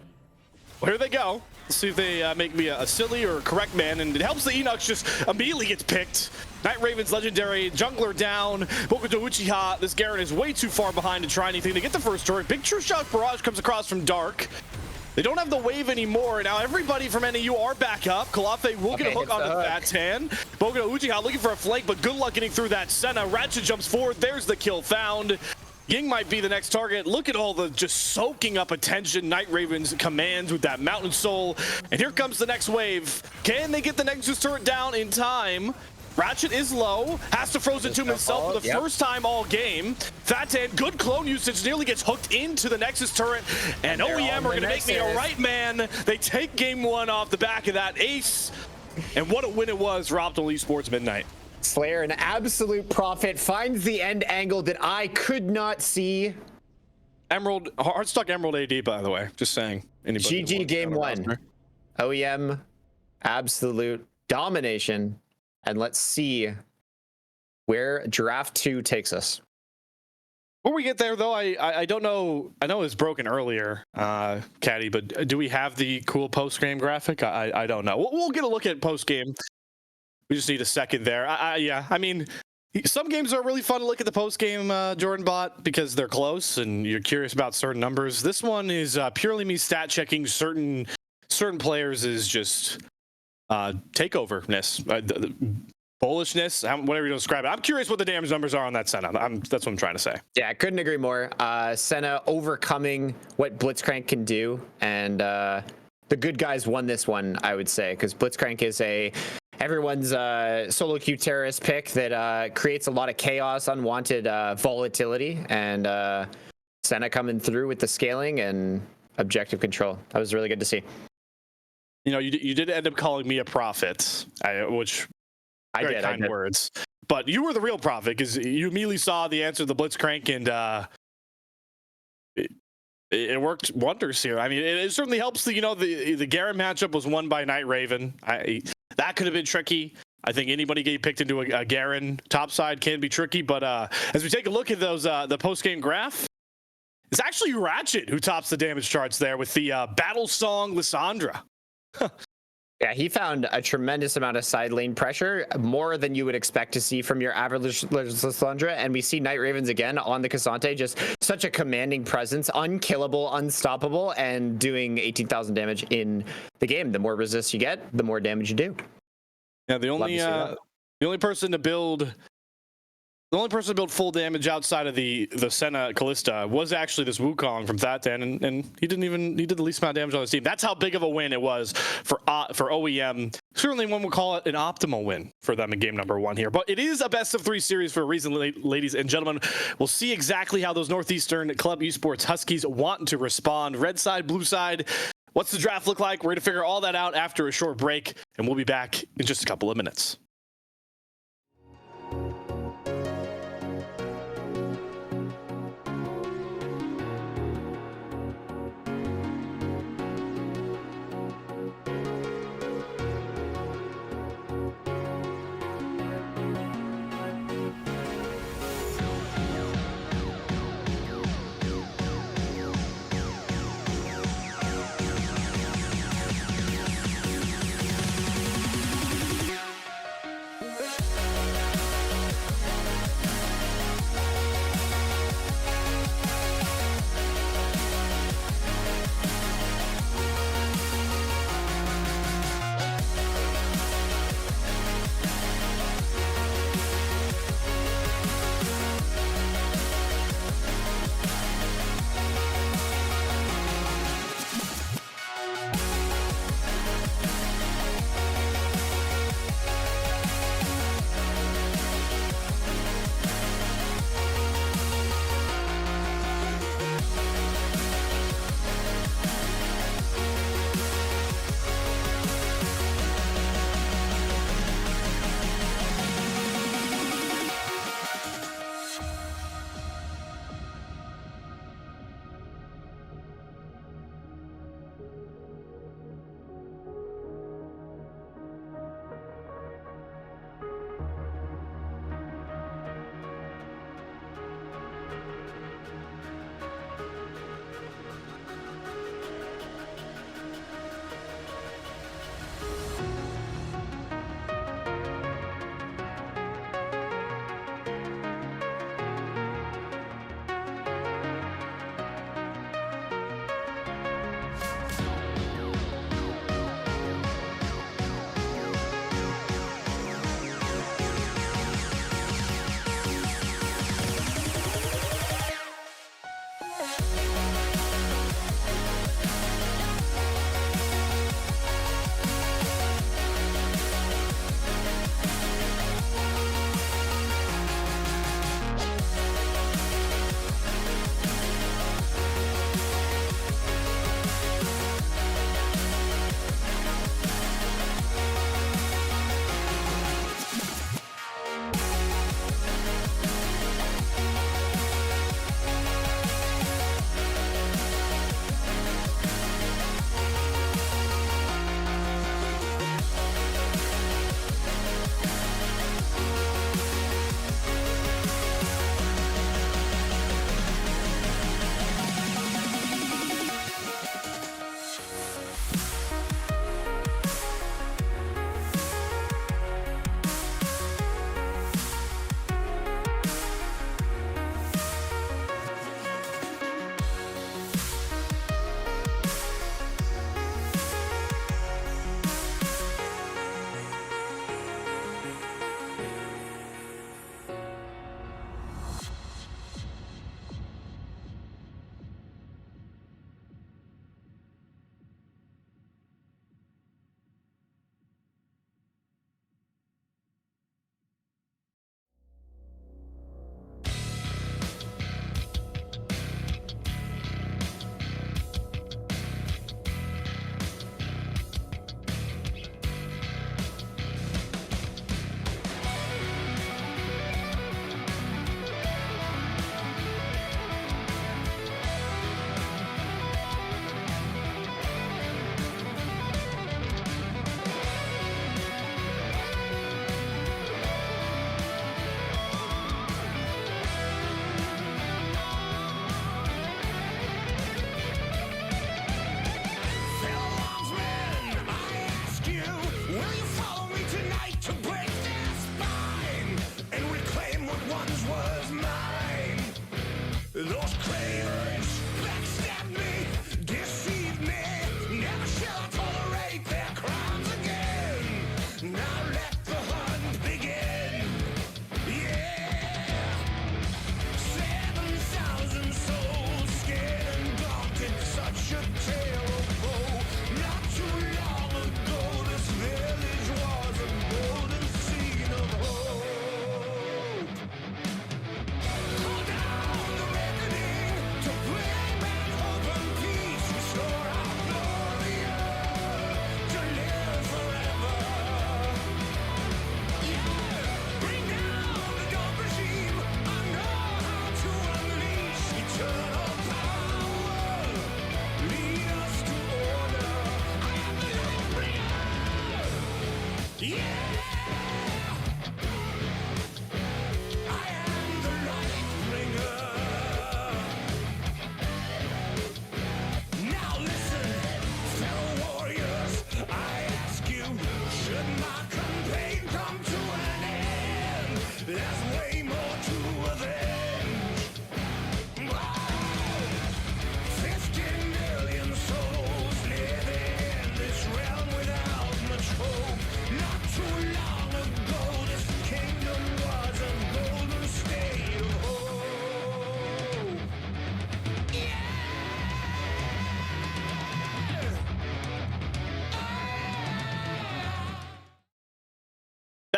Well, here they go. Let's see if they make me a silly or correct man, and it helps the Enox just immediately gets picked. Night Raven's legendary jungler down. Boku to Uchiha. This Garen is way too far behind to try anything to get the first turret. Big True Shock Barrage comes across from Dark. They don't have the wave anymore. Now everybody from NAU are back up. Kalafe will get a hook onto Fat Tan. Boku to Uchiha looking for a flank, but good luck getting through that. Senna, Ratchet jumps forward. There's the kill found. Ying might be the next target. Look at all the just soaking up attention Night Raven's commands with that Mountain Soul. And here comes the next wave. Can they get the Nexus turret down in time? Ratchet is low, has to Frozen Tomb himself for the first time all game. Fatan, good clone usage, nearly gets hooked into the Nexus turret, and OEM are gonna make me a right man. They take game one off the back of that ace, and what a win it was for Optimal Esports Midnight. Slayer, an absolute prophet, finds the end angle that I could not see. Emerald, Heartstock Emerald AD, by the way, just saying. GG game one. OEM, absolute domination. And let's see where Draft 2 takes us. Before we get there, though, I don't know. I know it was broken earlier, Caddy, but do we have the cool post-game graphic? I don't know. We'll get a look at post-game. We just need a second there. Yeah, I mean, some games are really fun to look at the post-game, Jordan Bot, because they're close and you're curious about certain numbers. This one is purely me stat-checking certain players is just... takeoverness, bullishness, whatever you describe it. I'm curious what the damage numbers are on that Senna. That's what I'm trying to say. Yeah, I couldn't agree more. Senna overcoming what Blitzcrank can do, and the good guys won this one, I would say, because Blitzcrank is everyone's solo queue terrorist pick that creates a lot of chaos, unwanted volatility, and Senna coming through with the scaling and objective control. That was really good to see. You know, you did end up calling me a prophet, which very kind words. But you were the real prophet because you immediately saw the answer to the Blitzcrank, and it worked wonders here. I mean, it certainly helps. The Garen matchup was won by Night Raven. That could have been tricky. I think anybody getting picked into a Garen topside can be tricky. But as we take a look at those the post game graph, it's actually Ratchet who tops the damage charts there with the Battle Song Lissandra. Yeah, he found a tremendous amount of side lane pressure, more than you would expect to see from your average Lissandra, and we see Night Ravens again on the Cassante, just such a commanding presence, unkillable, unstoppable, and doing 18,000 damage in the game. The more resist you get, the more damage you do. Yeah, the only person to build full damage outside of the Senna Callista was actually this Wukong from Thattan, and he did the least amount of damage on his team. That's how big of a win it was for OEM. Certainly one would call it an optimal win for them in game number one here. But it is a best of three series for a reason, ladies and gentlemen. We'll see exactly how those Northeastern Club Esports Huskies want to respond. Red side, blue side. What's the draft look like? We're going to figure all that out after a short break, and we'll be back in just a couple of minutes.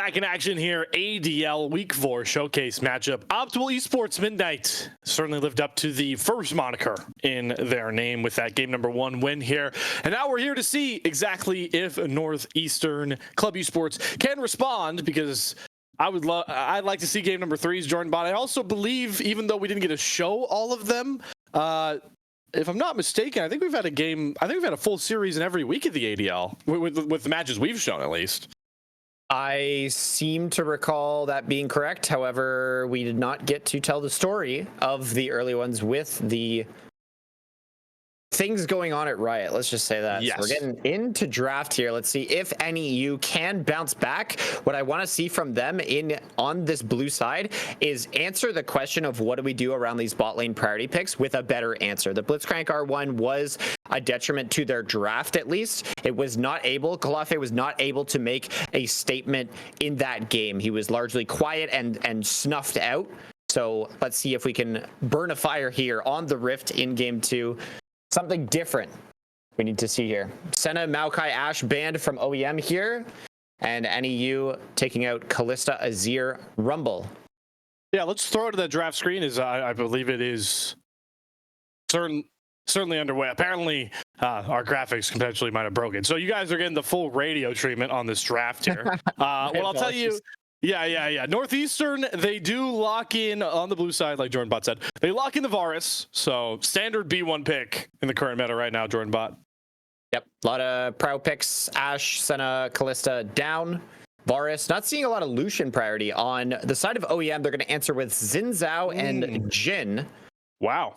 Back in action here, ADL Week 4 Showcase matchup. Optimal Esports Midnight certainly lived up to the first moniker in their name with that game number 1 win here. And now we're here to see exactly if Northeastern Club Esports can respond, because I'd like to see game number 3's Jordan Bot. I also believe, even though we didn't get to show all of them, if I'm not mistaken, I think we've had a full series in every week of the ADL with the matches we've shown, at least. I seem to recall that being correct. However, we did not get to tell the story of the early ones with the things going on at Riot. Let's just say that. Yes. So we're getting into draft here. Let's see if any you can bounce back. What I want to see from them on this blue side is answer the question of what do we do around these bot lane priority picks with a better answer. The Blitzcrank R1 was a detriment to their draft, at least. Kalafe was not able to make a statement in that game. He was largely quiet and snuffed out. So let's see if we can burn a fire here on the Rift in game 2. Something different we need to see here. Senna, Maokai, Ashe banned from OEM here, and NEU taking out Kalista, Azir, Rumble. Yeah, let's throw it to that draft screen. I believe it is certainly underway. Apparently, our graphics potentially might have broken. So you guys are getting the full radio treatment on this draft here. Well, I'll tell you. Yeah. Northeastern, they do lock in on the blue side, like Jordan Bot said. They lock in the Varus. So standard B1 pick in the current meta right now, Jordan Bot. Yep, a lot of prio picks. Ashe, Senna, Kalista down. Varus, not seeing a lot of Lucian priority. On the side of OEM, they're going to answer with Xin Zhao and Jhin. Wow.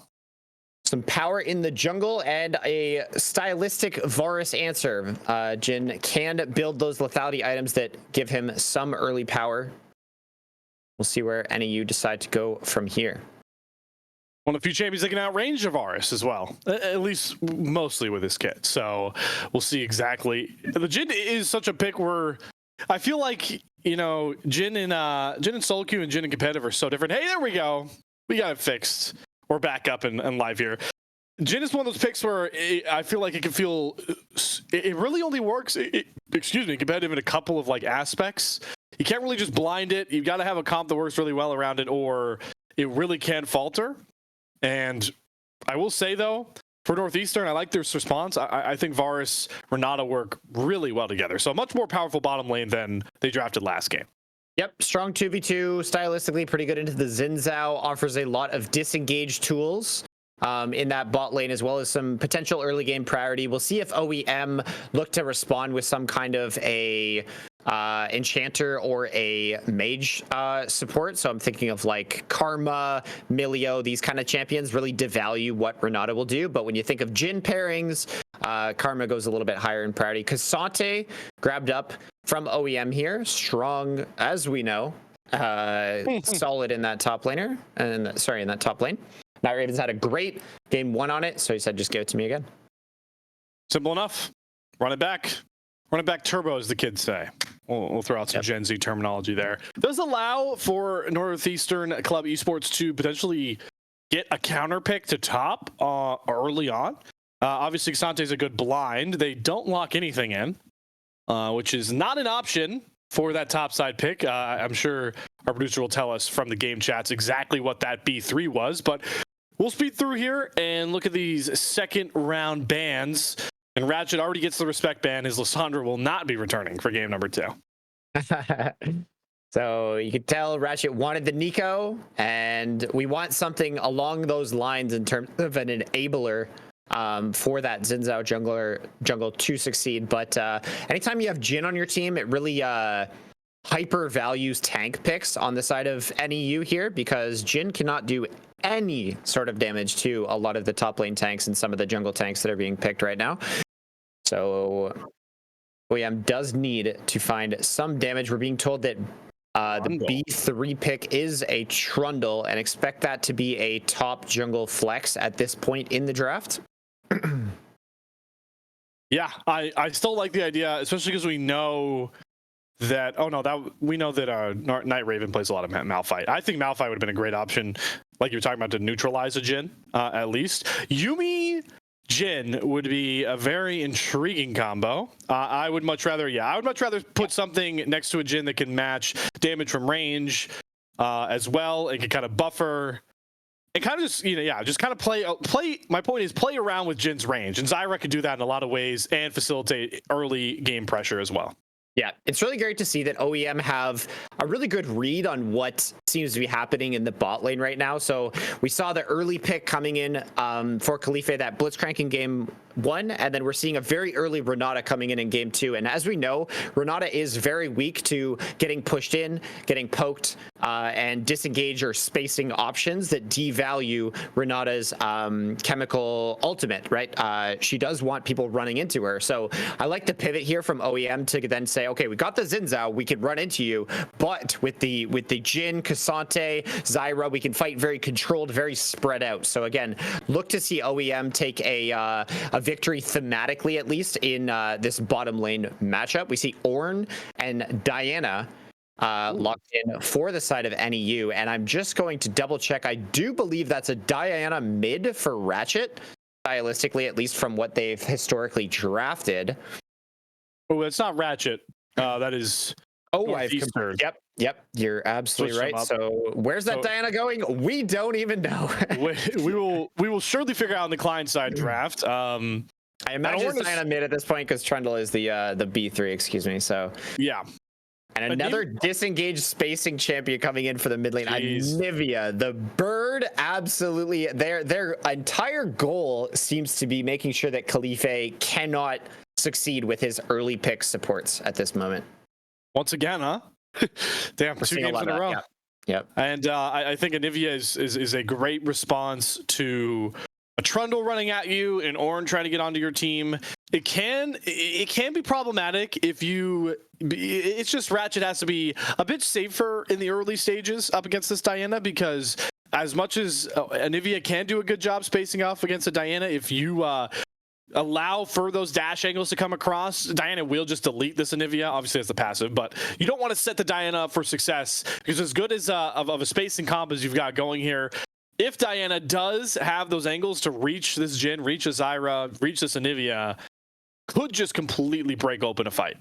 Some power in the jungle and a stylistic Varus answer. Jhin can build those lethality items that give him some early power. We'll see where NEU decide to go from here. One of the few champions that can outrange Varus as well, at least mostly with this kit. So we'll see exactly. The Jhin is such a pick where I feel like, you know, Jhin and solo queue and Jhin and competitive are so different. Hey, there we go. We got it fixed. We're back up and live here. Jhin is one of those picks where I feel like it can feel, it really only works, competitive in a couple of like aspects. You can't really just blind it. You've got to have a comp that works really well around it, or it really can falter. And I will say though, for Northeastern, I like their response. I think Varus, Renata work really well together. So a much more powerful bottom lane than they drafted last game. Yep, strong 2v2, stylistically pretty good into the Xin Zhao, offers a lot of disengaged tools in that bot lane, as well as some potential early game priority. We'll see if OEM look to respond with some kind of a enchanter or a mage support. So I'm thinking of like Karma, Milio, these kind of champions really devalue what Renata will do. But when you think of Jhin pairings, Karma goes a little bit higher in priority. Kasante grabbed up from OEM here, strong as we know, solid in that top laner, and sorry, in that top lane. Night Ravens had a great game 1 on it, so he said, just give it to me again. Simple enough. Run it back. Run it back turbo, as the kids say. We'll throw out some Gen Z terminology there. Does allow for Northeastern Club Esports to potentially get a counter pick to top early on. Obviously, Xante is a good blind. They don't lock anything in, which is not an option for that top side pick. I'm sure our producer will tell us from the game chats exactly what that B3 was, but we'll speed through here and look at these second round bans. And Ratchet already gets the respect ban, as Lissandra will not be returning for game number 2. So you could tell Ratchet wanted the Nico, and we want something along those lines in terms of an enabler for that Xin Zhao jungle to succeed. But anytime you have Jhin on your team, it really hyper values tank picks on the side of NEU here, because Jhin cannot do any sort of damage to a lot of the top lane tanks and some of the jungle tanks that are being picked right now. So OEM does need to find some damage. We're being told that the B3 pick is a Trundle, and expect that to be a top jungle flex at this point in the draft. Yeah, I still like the idea, especially because we know that we know that Night Raven plays a lot of Malphite. I think Malphite would have been a great option, like you were talking about, to neutralize a Jhin at least. Yuumi Jhin would be a very intriguing combo. I would much rather put something next to a Jhin that can match damage from range as well. It can kind of buffer and kind of just kind of play. My point is play around with Jin's range, and Zyra could do that in a lot of ways and facilitate early game pressure as well. Yeah, it's really great to see that OEM have a really good read on what seems to be happening in the bot lane right now. So we saw the early pick coming in for Khalife, that blitzcrank in game 1, and then we're seeing a very early Renata coming in game 2. And as we know, Renata is very weak to getting pushed in, getting poked, and disengage or spacing options that devalue Renata's chemical ultimate, right? She does want people running into her. So I like the pivot here from OEM to then say, okay, we got the Xin Zhao, we can run into you, but with the Jhin, Kasante, Zyra, we can fight very controlled, very spread out. So again, look to see OEM take a victory thematically, at least in this bottom lane matchup. We see Ornn and Diana locked in for the side of NEU, and I'm just going to double check. I do believe that's a Diana mid for Ratchet, stylistically, at least from what they've historically drafted. Oh, it's not Ratchet. That is. Oh, I've Northeastern. Yep. You're absolutely Switched them right. up. So where's that Diana going? We don't even know. we will surely figure out in the client side draft. I imagine it's Diana mid at this point because Trundle is the B3, excuse me. So yeah. And another disengaged spacing champion coming in for the mid lane. Anivia, the bird, absolutely. Their entire goal seems to be making sure that Khalife cannot succeed with his early pick supports at this moment. Once again, huh? Damn, We're 2 games in a row. Yep. And I think Anivia is a great response to a Trundle running at you and Ornn trying to get onto your team. It can be problematic if you. It's just Ratchet has to be a bit safer in the early stages up against this Diana, because as much as Anivia can do a good job spacing off against a Diana, if you allow for those dash angles to come across, Diana will just delete this Anivia. Obviously, that's the passive, but you don't want to set the Diana up for success, because as good as of a spacing comp as you've got going here, if Diana does have those angles to reach this Jhin, reach a Zyra, reach this Anivia, could just completely break open a fight.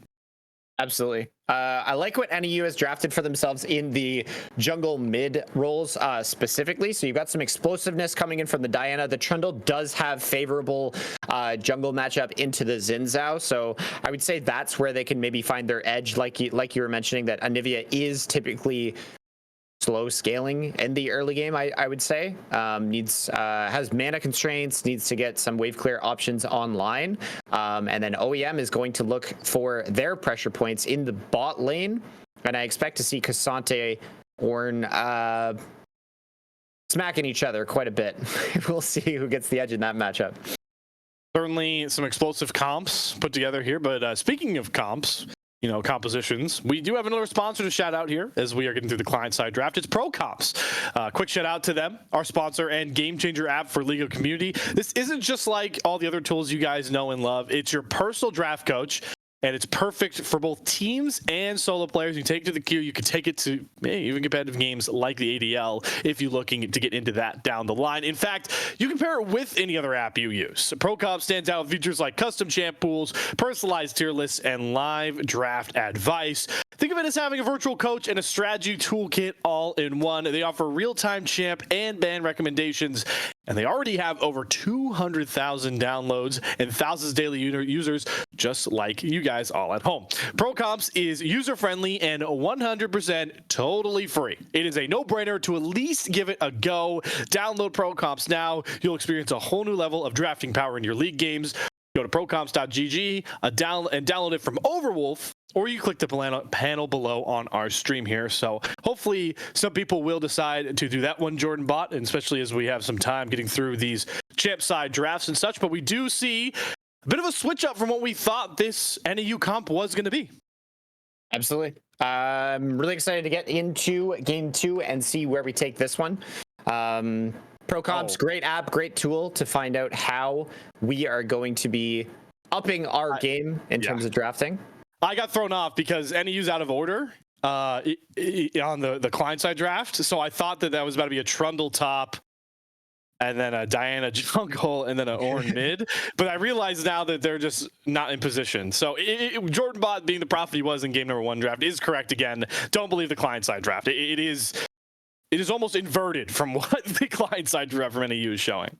Absolutely. I like what NEU has drafted for themselves in the jungle mid roles specifically. So you've got some explosiveness coming in from the Diana. The Trundle does have favorable jungle matchup into the Xin Zhao. So I would say that's where they can maybe find their edge. Like you were mentioning, that Anivia is typically slow scaling in the early game, I would say. Has mana constraints, needs to get some wave clear options online, and then OEM is going to look for their pressure points in the bot lane, and I expect to see Cassante, Ornn smacking each other quite a bit. We'll see who gets the edge in that matchup. Certainly some explosive comps put together here, but speaking of comps, compositions, we do have another sponsor to shout out here as we are getting through the client side draft. It's Pro Comps. Quick shout out to them, our sponsor and game changer app for legal community. This isn't just like all the other tools you guys know and love. It's your personal draft coach, and it's perfect for both teams and solo players. You take it to the queue. You can take it to even competitive games like the ADL if you're looking to get into that down the line. In fact, you can pair it with any other app you use. ProComp stands out with features like custom champ pools, personalized tier lists, and live draft advice. Think of it as having a virtual coach and a strategy toolkit all in one. They offer real-time champ and ban recommendations, and they already have over 200,000 downloads and thousands of daily users just like you guys all at home. ProComps is user-friendly and 100% totally free. It is a no-brainer to at least give it a go. Download ProComps now. You'll experience a whole new level of drafting power in your league games. Go to procomps.gg and download it from Overwolf, or you click the panel below on our stream here. So hopefully some people will decide to do that one, Jordan Bot, and especially as we have some time getting through these champ side drafts and such. But we do see a bit of a switch up from what we thought this NEU comp was going to be. Absolutely. I'm really excited to get into game 2 and see where we take this one. ProComps, great app, great tool to find out how we are going to be upping our game in terms of drafting. I got thrown off because NEU's out of order on the client side draft, so I thought that was about to be a Trundle top, and then a Diana jungle, and then an Ornn mid. But I realize now that they're just not in position. So Jordan Bot, being the prophet he was in game number 1 draft, is correct again. Don't believe the client side draft. It is almost inverted from what the client side draft from NEU is showing.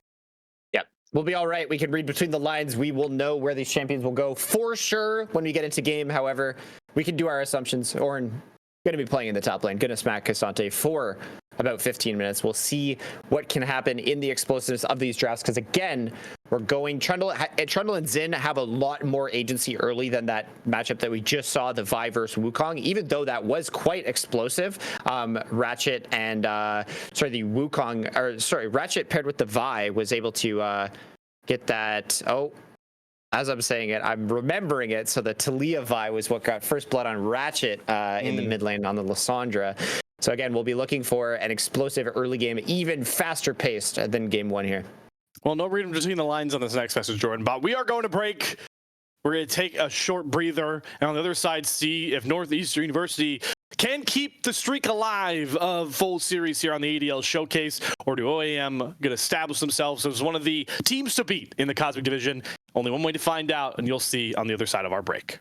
Yep. We'll be all right. We can read between the lines. We will know where these champions will go for sure when we get into game. However, we can do our assumptions. Ornn going to be playing in the top lane, going to smack Cassante for about 15 minutes. We'll see what can happen in the explosiveness of these drafts, because again, we're going Trundle and Xin have a lot more agency early than that matchup that we just saw, the Vi versus Wukong, even though that was quite explosive. Ratchet and Ratchet paired with the Vi was able to get that. As I'm saying it, I'm remembering it. So the Talia Vi was what got first blood on Ratchet in the mid lane on the Lissandra. So again, we'll be looking for an explosive early game, even faster paced than game 1 here. Well, no reading between the lines on this next message, Jordan, but we are going to break. We're going to take a short breather, and on the other side, see if Northeastern University can keep the streak alive of full series here on the ADL Showcase, or do OAM going to establish themselves as one of the teams to beat in the Cosmic Division? Only one way to find out, and you'll see on the other side of our break.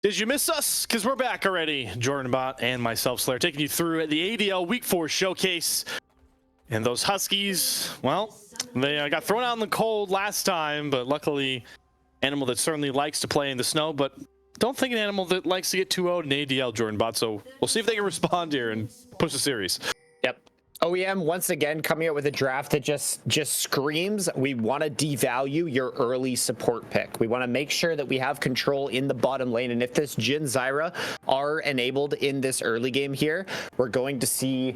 Did you miss us? Because we're back already. Jordan Bot and myself, Slayer, taking you through the ADL Week 4 showcase. And those Huskies, well, they got thrown out in the cold last time, but luckily, animal that certainly likes to play in the snow, but don't think an animal that likes to get 2-0 in ADL, Jordan Bot. So we'll see if they can respond here and push the series. Yep. OEM once again coming out with a draft that just screams, we want to devalue your early support pick. We want to make sure that we have control in the bottom lane, and if this Jhin Zyra are enabled in this early game here, we're going to see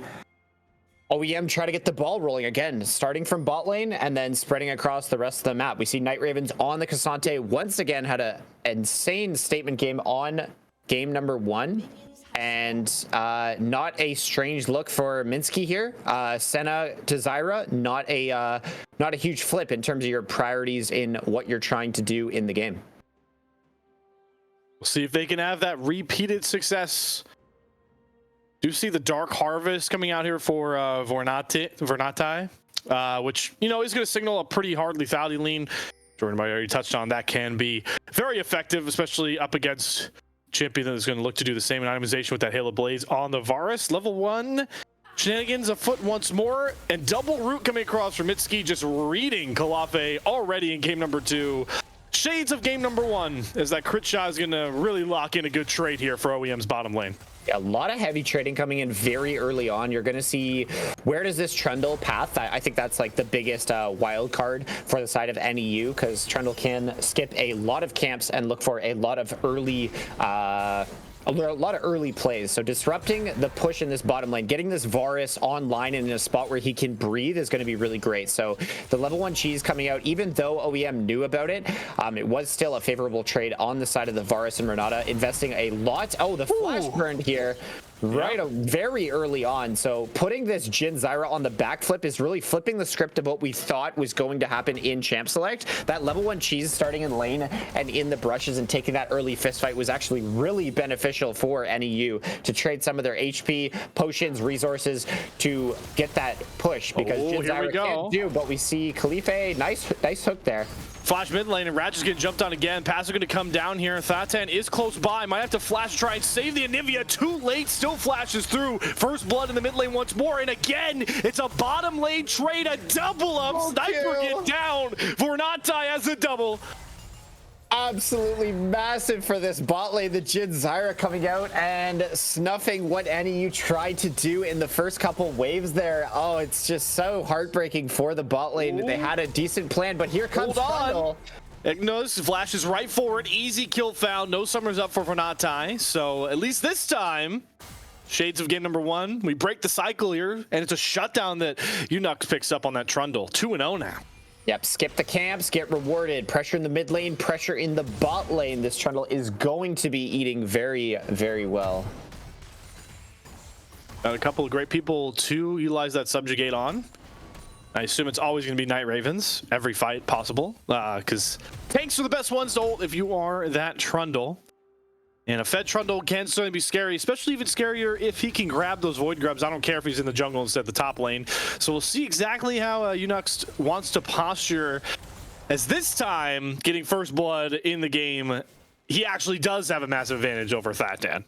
OEM try to get the ball rolling again, starting from bot lane and then spreading across the rest of the map. We see Night Ravens on the Cassante once again had an insane statement game on game number 1. And not a strange look for Minsky here. Senna to Zyra, not a huge flip in terms of your priorities in what you're trying to do in the game. We'll see if they can have that repeated success. Do see the Dark Harvest coming out here for Vernatai, which, you know, is going to signal a pretty hard lethality lean. Jordan already touched on that, can be very effective, especially up against champion that is going to look to do the same itemization with that Halo Blaze on the Varus. Level 1 shenanigans afoot once more, and double root coming across from Mitsuki, just reading Kalafe already in game number 2. Shades of game number 1, as that crit shot is going to really lock in a good trade here for OEM's bottom lane. A lot of heavy trading coming in very early on. You're going to see, where does this Trundle path? I think that's like the biggest wild card for the side of NEU, because Trundle can skip a lot of camps and look for a lot of early plays. So disrupting the push in this bottom lane, getting this Varus online and in a spot where he can breathe is going to be really great. So the level 1 cheese coming out, even though OEM knew about it, it was still a favorable trade on the side of the Varus and Renata, investing a lot. Oh, the flash burned here. Right, very early on. So putting this Jhin Zyra on the backflip is really flipping the script of what we thought was going to happen in Champ Select. That level 1 cheese starting in lane and in the brushes and taking that early fist fight was actually really beneficial for NEU to trade some of their HP, potions, resources to get that push, because Jhin Zyra can't do, but we see Khalife, nice hook there. Flash mid lane, and Ratchet's getting jumped on again. Pass are going to come down here. Thatan is close by. Might have to flash, try and save the Anivia. Too late, still flashes through. First blood in the mid lane once more, and again, it's a bottom lane trade, a double up. Sniper get down. Vornatai has a double. Absolutely massive for this bot lane. The Jhin Zyra coming out and snuffing what NEU tried to do in the first couple waves there. Oh, it's just so heartbreaking for the bot lane. Ooh. They had a decent plan, but here comes Trundle. No, this flashes right forward. Easy kill found. No summers up for Vernatai. So at least this time, shades of game number 1, we break the cycle here, and it's a shutdown that Unux picks up on that Trundle. 2-0 now. Yep, skip the camps, get rewarded. Pressure in the mid lane, pressure in the bot lane. This Trundle is going to be eating very, very well. And a couple of great people to utilize that subjugate on. I assume it's always going to be Night Ravens, every fight possible, because tanks are the best ones to ult if you are that Trundle. And a fed Trundle can certainly be scary, especially even scarier if he can grab those Void Grubs. I don't care if he's in the jungle instead of the top lane. So we'll see exactly how Unux wants to posture, as this time, getting first blood in the game, he actually does have a massive advantage over Thatan.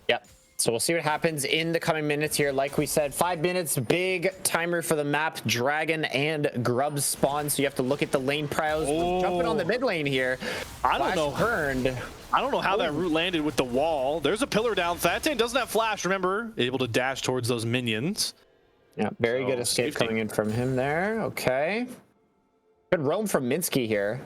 Yep. So we'll see what happens in the coming minutes here. Like we said, 5 minutes, big timer for the map. Dragon and Grub spawn, so you have to look at the lane pros. Jumping on the mid lane here. I don't know. Burned. I don't know how that root landed with the wall. There's a pillar down. Thatan doesn't have flash, remember? Able to dash towards those minions. Yeah, very good escape coming in from him there. Okay. Good roam from Minsky here.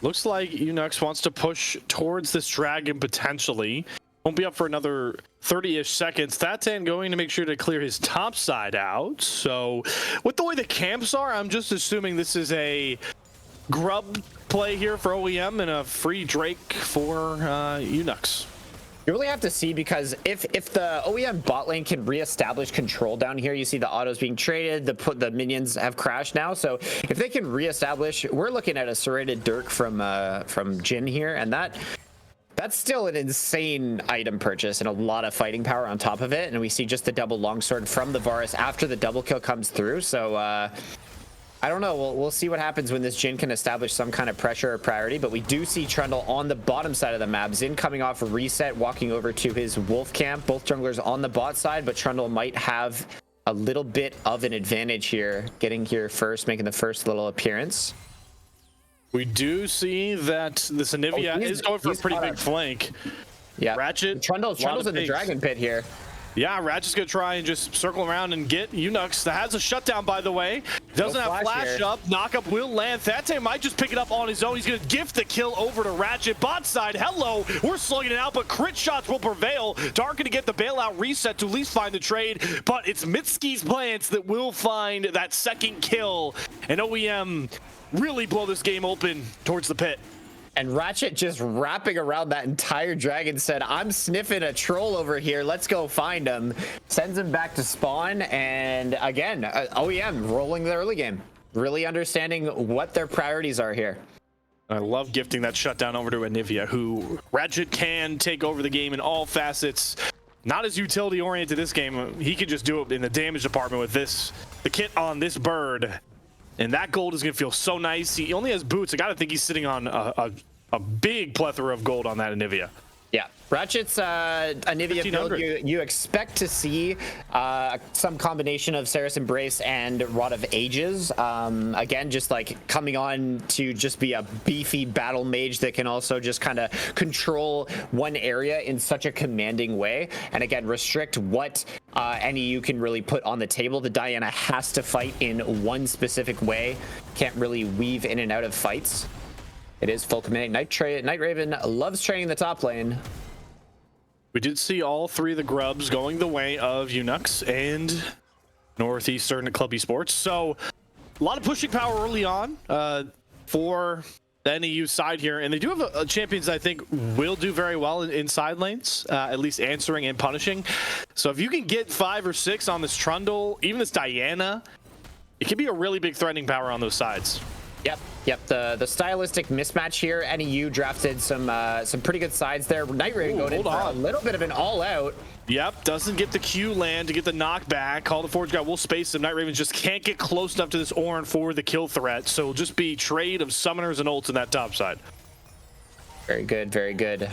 Looks like Unux wants to push towards this dragon potentially. Won't be up for another 30-ish seconds. Thatan going to make sure to clear his top side out. So with the way the camps are, I'm just assuming this is a grub play here for OEM and a free Drake for Unux. You really have to see, because if the OEM bot lane can reestablish control down here, you see the autos being traded, the minions have crashed now. So if they can reestablish, we're looking at a serrated Dirk from Jhin here, and that's still an insane item purchase and a lot of fighting power on top of it. And we see just the double longsword from the Varus after the double kill comes through. So I don't know. We'll see what happens when this Jhin can establish some kind of pressure or priority, but we do see Trundle on the bottom side of the map. Xin coming off a reset, walking over to his wolf camp. Both junglers on the bot side, but Trundle might have a little bit of an advantage here, getting here first, making the first little appearance. We do see that this Anivia is going for a pretty big flank. Yeah, Ratchet. Trundle's in the dragon pit here. Yeah, Ratchet's gonna try and just circle around and get Unux. That has a shutdown, by the way. Doesn't have flash up. Knockup will land. Thate might just pick it up on his own. He's gonna gift the kill over to Ratchet. Bot side, hello. We're slugging it out, but crit shots will prevail. Dark gonna get the bailout reset to at least find the trade, but it's Mitski's plants that will find that second kill. And OEM really blow this game open towards the pit. And Ratchet just wrapping around that entire dragon said, I'm sniffing a troll over here. Let's go find him. Sends him back to spawn. And again, OEM rolling the early game. Really understanding what their priorities are here. I love gifting that shutdown over to Anivia, who Ratchet can take over the game in all facets. Not as utility oriented this game. He could just do it in the damage department with the kit on this bird. And that gold is going to feel so nice. He only has boots. I got to think he's sitting on a big plethora of gold on that Anivia. Yeah, Ratchet's Anivia build, you expect to see some combination of Sarah's Embrace and Rod of Ages. Again, just like coming on to just be a beefy battle mage that can also just kind of control one area in such a commanding way. And again, restrict what NEU can really put on the table. The Diana has to fight in one specific way. Can't really weave in and out of fights. It is full command. Night Raven loves training the top lane. We did see all three of the grubs going the way of Unux and Northeastern Club Esports. So a lot of pushing power early on for the NEU side here. And they do have a champions that I think will do very well in side lanes, at least answering and punishing. So if you can get 5 or 6 on this Trundle, even this Diana, it can be a really big threatening power on those sides. Yep. The stylistic mismatch here. NEU drafted some pretty good sides there. Night Raven going in for a little bit of an all-out. Yep, doesn't get the Q land to get the knockback. Call the Forge guy will space him. Night Raven just can't get close enough to this Ornn for the kill threat. So it'll just be trade of summoners and ults in that top side. Very good, very good.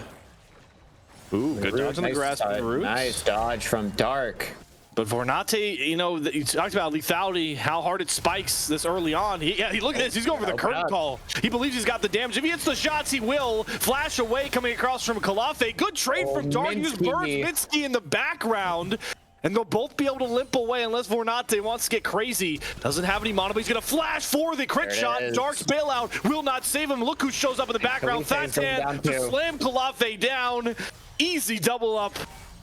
Ooh, good dodge on the grass from the roots. Nice dodge from Dark. But Vornate, you know, you talked about lethality, how hard it spikes this early on. Look at this. He's going for the curtain call. He believes he's got the damage. If he hits the shots, he will. Flash away coming across from Kalafe. Good trade from Dark. He just burns Mitski in the background. And they'll both be able to limp away unless Vornate wants to get crazy. Doesn't have any mono, but he's going to flash for the crit shot. Dark's bailout will not save him. Look who shows up in the background. Thatan to slam Kalafe down. Easy double up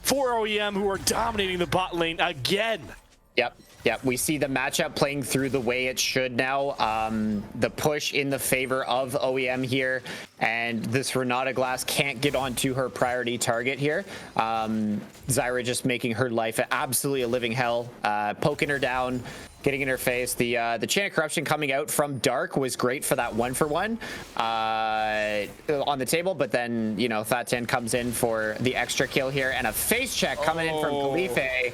for OEM, who are dominating the bot lane again. Yep. We see the matchup playing through the way it should now. The push in the favor of OEM here, and this Renata Glass can't get onto her priority target here. Zyra just making her life absolutely a living hell, poking her down, getting in her face. The Chain of Corruption coming out from Dark was great for that 1-for-1 on the table, but then, you know, Thatan comes in for the extra kill here, and a face check coming in from Kalife.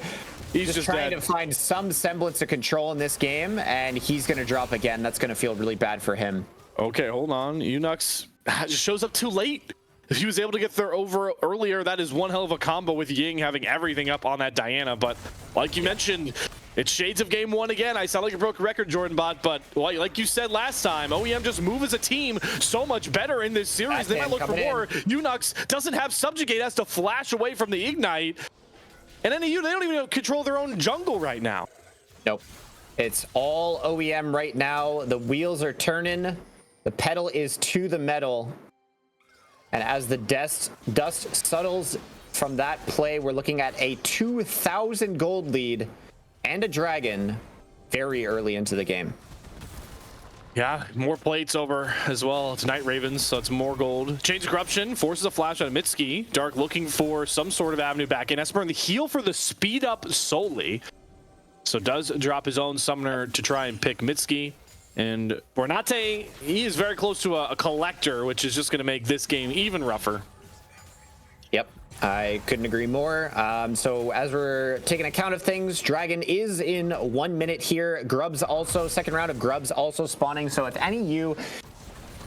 He's just trying to find some semblance of control in this game, and he's going to drop again. That's going to feel really bad for him. Okay, hold on. Unux just shows up too late. If he was able to get there over earlier, that is one hell of a combo with Ying having everything up on that Diana. But like you mentioned, it's shades of game 1 again. I sound like a broken record, Jordan Bot, but like you said last time, OEM just move as a team so much better in this series. They might look for more. Unux doesn't have Subjugate, has to flash away from the Ignite. And NEU, they don't even control their own jungle right now. Nope. It's all OEM right now. The wheels are turning. The pedal is to the metal. And as the dust settles from that play, we're looking at a 2,000 gold lead and a dragon very early into the game. Yeah, more plates over as well. It's Night Ravens, so it's more gold. Change of Corruption forces a flash on Mitski. Dark looking for some sort of avenue back in. Esper in the heal for the speed up solely. So does drop his own summoner to try and pick Mitski. And Vornate, he is very close to a collector, which is just going to make this game even rougher. Yep. I couldn't agree more. So as we're taking account of things, Dragon is in 1 minute here. Grubs also, second round of Grubs also spawning. So if any of you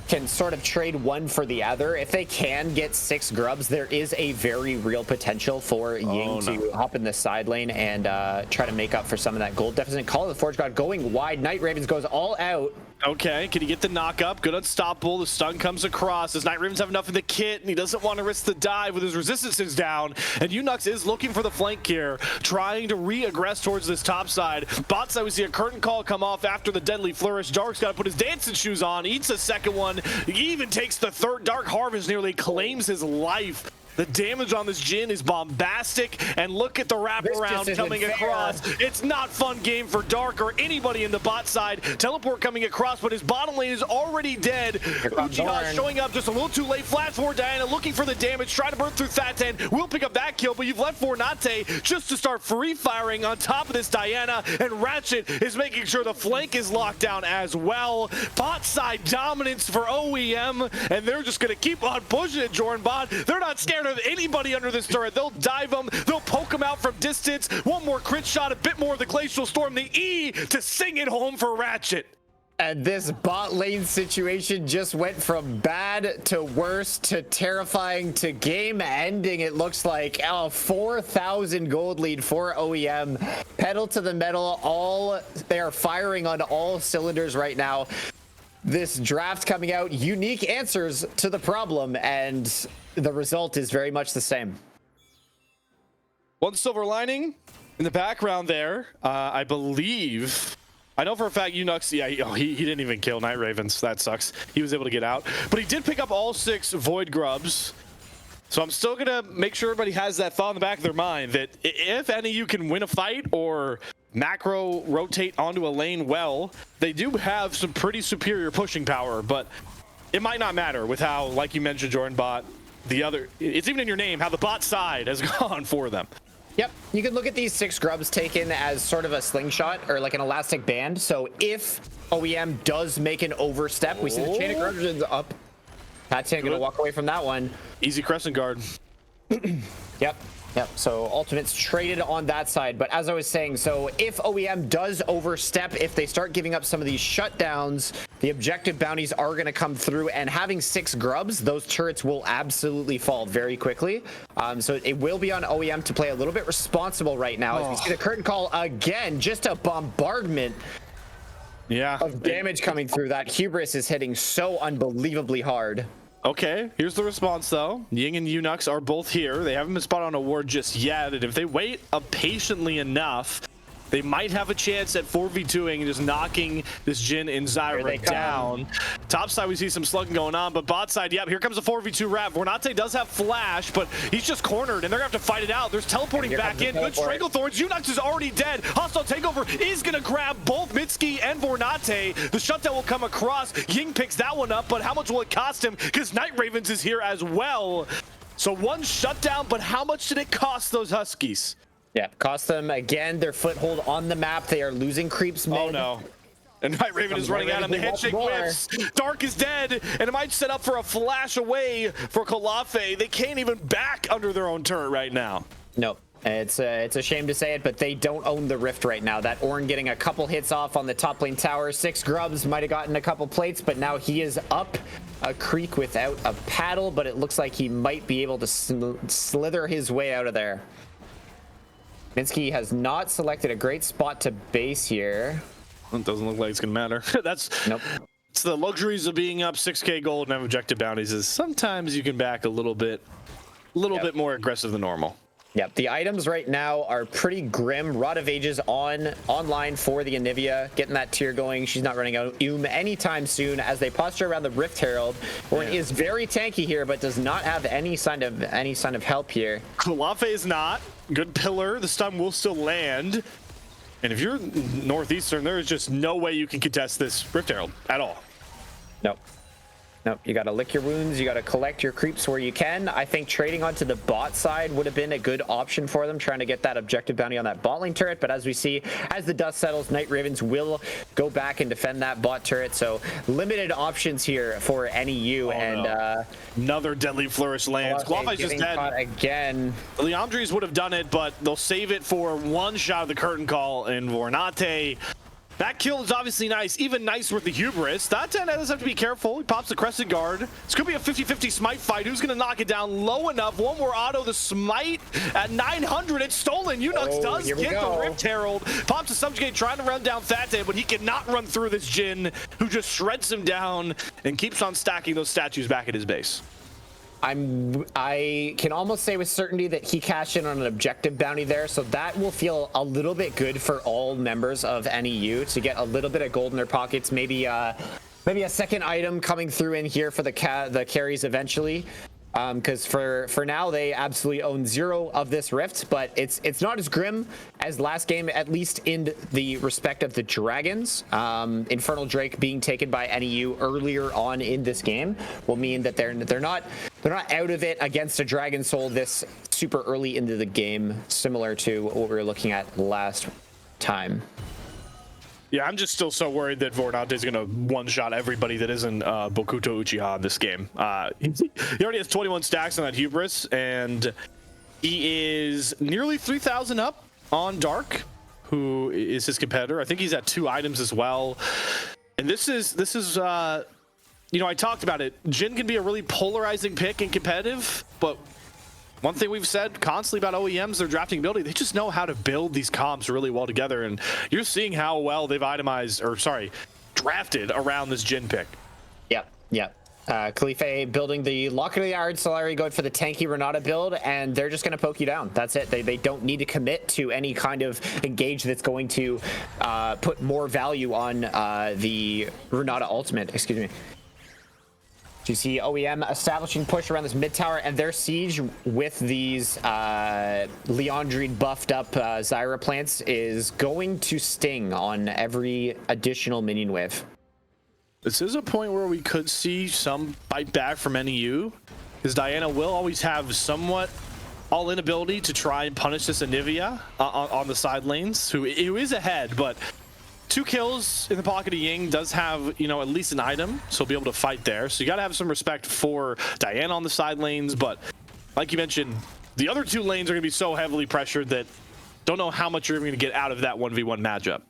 can sort of trade one for the other, if they can get 6 Grubs, there is a very real potential for Ying to hop in the side lane and try to make up for some of that gold deficit. Call of the Forge God going wide. Night Ravens goes all out. Okay, can he get the knock up? Good unstoppable. The stun comes across. Does Night Ravens have enough in the kit? And he doesn't want to risk the dive with his resistances down. And Unux is looking for the flank here, trying to re-aggress towards this top side. Bot side, we see a curtain call come off after the deadly flourish. Dark's got to put his dancing shoes on, eats a second one. He even takes the third. Dark Harvest nearly claims his life. The damage on this Jhin is bombastic, and look at the wraparound coming across. It's not fun game for Dark or anybody in the bot side. Teleport coming across, but his bottom lane is already dead. Uchiha showing up just a little too late. Flash for Diana, looking for the damage, trying to burn through Thatten. Will pick up that kill, but you've left Fornate just to start free firing on top of this Diana, and Ratchet is making sure the flank is locked down as well. Bot side dominance for OEM, and they're just gonna keep on pushing it, Jordan Bot. They're not scared of anybody under this turret. They'll dive them, they'll poke them out from distance. One more crit shot, a bit more of the Glacial Storm, the E to sing it home for Ratchet. And this bot lane situation just went from bad to worse to terrifying to game ending. It looks like 4,000 gold lead for OEM. Pedal to the metal, they are firing on all cylinders right now. This draft coming out, unique answers to the problem, and the result is very much the same. One silver lining in the background there, I believe. I know for a fact Unux, yeah, he didn't even kill Night Ravens. That sucks. He was able to get out. But he did pick up all 6 Void Grubs. So I'm still going to make sure everybody has that thought in the back of their mind that if any of you can win a fight or macro rotate onto a lane well, they do have some pretty superior pushing power, but it might not matter with how, like you mentioned, Jordan Bot, it's even in your name, how the bot side has gone for them. Yep, you can look at these 6 Grubs taken as sort of a slingshot or like an elastic band. So if OEM does make an overstep, we see the chain of Grubs up. Pat's gonna walk away from that one. Easy crescent guard. Yep. So ultimates traded on that side. But as I was saying, so if OEM does overstep, if they start giving up some of these shutdowns, the objective bounties are going to come through, and having 6 Grubs, those turrets will absolutely fall very quickly. So it will be on OEM to play a little bit responsible right now. As we see the curtain call again, just a bombardment of damage coming through. That hubris is hitting so unbelievably hard. Okay, here's the response though. Ying and Unux are both here. They haven't been spotted on a ward just yet, and if they wait patiently enough, they might have a chance at 4v2ing and just knocking this Jhin and Zyra down. Top side, we see some slugging going on, but bot side, yep, here comes a 4v2 wrap. Fornate does have flash, but he's just cornered, and they're gonna have to fight it out. There's teleporting back in. Good Stranglethorns. Unux is already dead. Hostile takeover is gonna grab both Mitski and Fornate. The shutdown will come across. Ying picks that one up, but how much will it cost him? Because Night Ravens is here as well. So one shutdown, but how much did it cost those Huskies? Yeah, cost them again their foothold on the map. They are losing creeps mid. Oh no. And Night Raven is running out on the headshake whips. Dark is dead, and it might set up for a flash away for Kalafe. They can't even back under their own turret right now. Nope. It's a shame to say it, but they don't own the rift right now. That Ornn getting a couple hits off on the top lane tower. 6 Grubs might have gotten a couple plates, but now he is up a creek without a paddle, but it looks like he might be able to slither his way out of there. Minsky has not selected a great spot to base here. It doesn't look like it's gonna matter. Nope. It's the luxuries of being up 6k gold and have objective bounties is sometimes you can back a little bit more aggressive than normal. Yep, the items right now are pretty grim. Rod of Ages online for the Anivia, getting that tier going. She's not running out anytime soon as they posture around the Rift Herald. Ornn is very tanky here, but does not have any sign of help here. Kalafe is not. Good pillar. The stun will still land. And if you're Northeastern, there is just no way you can contest this Rift Herald at all. Nope. Nope, you got to lick your wounds. You got to collect your creeps where you can. I think trading onto the bot side would have been a good option for them, trying to get that objective bounty on that bot lane turret. But as we see, as the dust settles, Night Ravens will go back and defend that bot turret. So limited options here for NEU. Another deadly flourish lands. Qualify's just dead. Again. The Leandres would have done it, but they'll save it for one shot of the curtain call, and Vornate. That kill is obviously nice, even nicer with the hubris. That does have to be careful. He pops the Crescent Guard. This could be a 50-50 smite fight. Who's going to knock it down low enough? One more auto. The smite at 900. It's stolen. Unux does get the Rift Herald. Pops the Subjugate, trying to run down Thate, but he cannot run through this Jhin, who just shreds him down and keeps on stacking those statues back at his base. I can almost say with certainty that he cashed in on an objective bounty there, so that will feel a little bit good for all members of NEU to get a little bit of gold in their pockets. Maybe a second item coming through in here for the carries eventually. Because for now they absolutely own 0 of this rift, but it's not as grim as last game, at least in the respect of the dragons. Infernal Drake being taken by NEU earlier on in this game will mean that they're not out of it against a Dragon Soul this super early into the game, similar to what we were looking at last time. Yeah, I'm just still so worried that Vornate is going to one-shot everybody that isn't Bokuto Uchiha in this game. He already has 21 stacks on that Hubris, and he is nearly 3,000 up on Dark, who is his competitor. I think he's at 2 items as well. And this is you know, I talked about it. Jhin can be a really polarizing pick in competitive, but one thing we've said constantly about OEMs, their drafting ability, they just know how to build these comps really well together, and you're seeing how well they've drafted around this Jhin pick. Yep. Khalife building the Locket of the Iron Solari, going for the tanky Renata build, and they're just going to poke you down. That's it. They don't need to commit to any kind of engage that's going to put more value on the Renata ultimate. Excuse me. You see OEM establishing push around this mid tower, and their siege with these Leandrine buffed up Zyra plants is going to sting on every additional minion wave. This is a point where we could see some bite back from NEU, because Diana will always have somewhat all-in ability to try and punish this Anivia on the side lanes, who is ahead, but 2 kills in the pocket of Ying does have, you know, at least an item, so he'll be able to fight there. So you got to have some respect for Diana on the side lanes, but like you mentioned, the other 2 lanes are going to be so heavily pressured that don't know how much you're going to get out of that 1v1 matchup.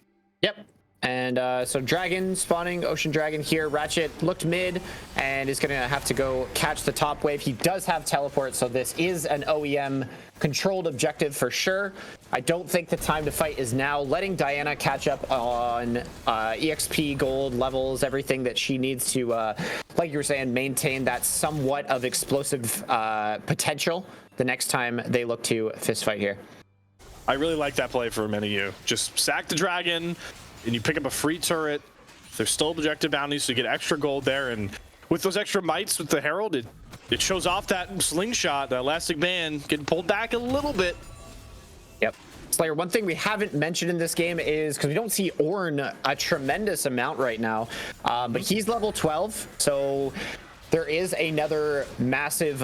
Yep. And so Dragon spawning, Ocean Dragon here. Ratchet looked mid and is going to have to go catch the top wave. He does have teleport, so this is an OEM controlled objective for sure. I don't think the time to fight is now. Letting Diana catch up on EXP, gold levels, everything that she needs to, like you were saying, maintain that somewhat of explosive potential the next time they look to fist fight here. I really like that play for many of you. Just sack the Dragon, and you pick up a free turret. There's still objective bounties, so you get extra gold there. And with those extra mites with the Herald, it shows off that slingshot, that elastic band getting pulled back a little bit. Yep. Slayer, one thing we haven't mentioned in this game is, because we don't see Ornn a tremendous amount right now, but he's level 12, so there is another massive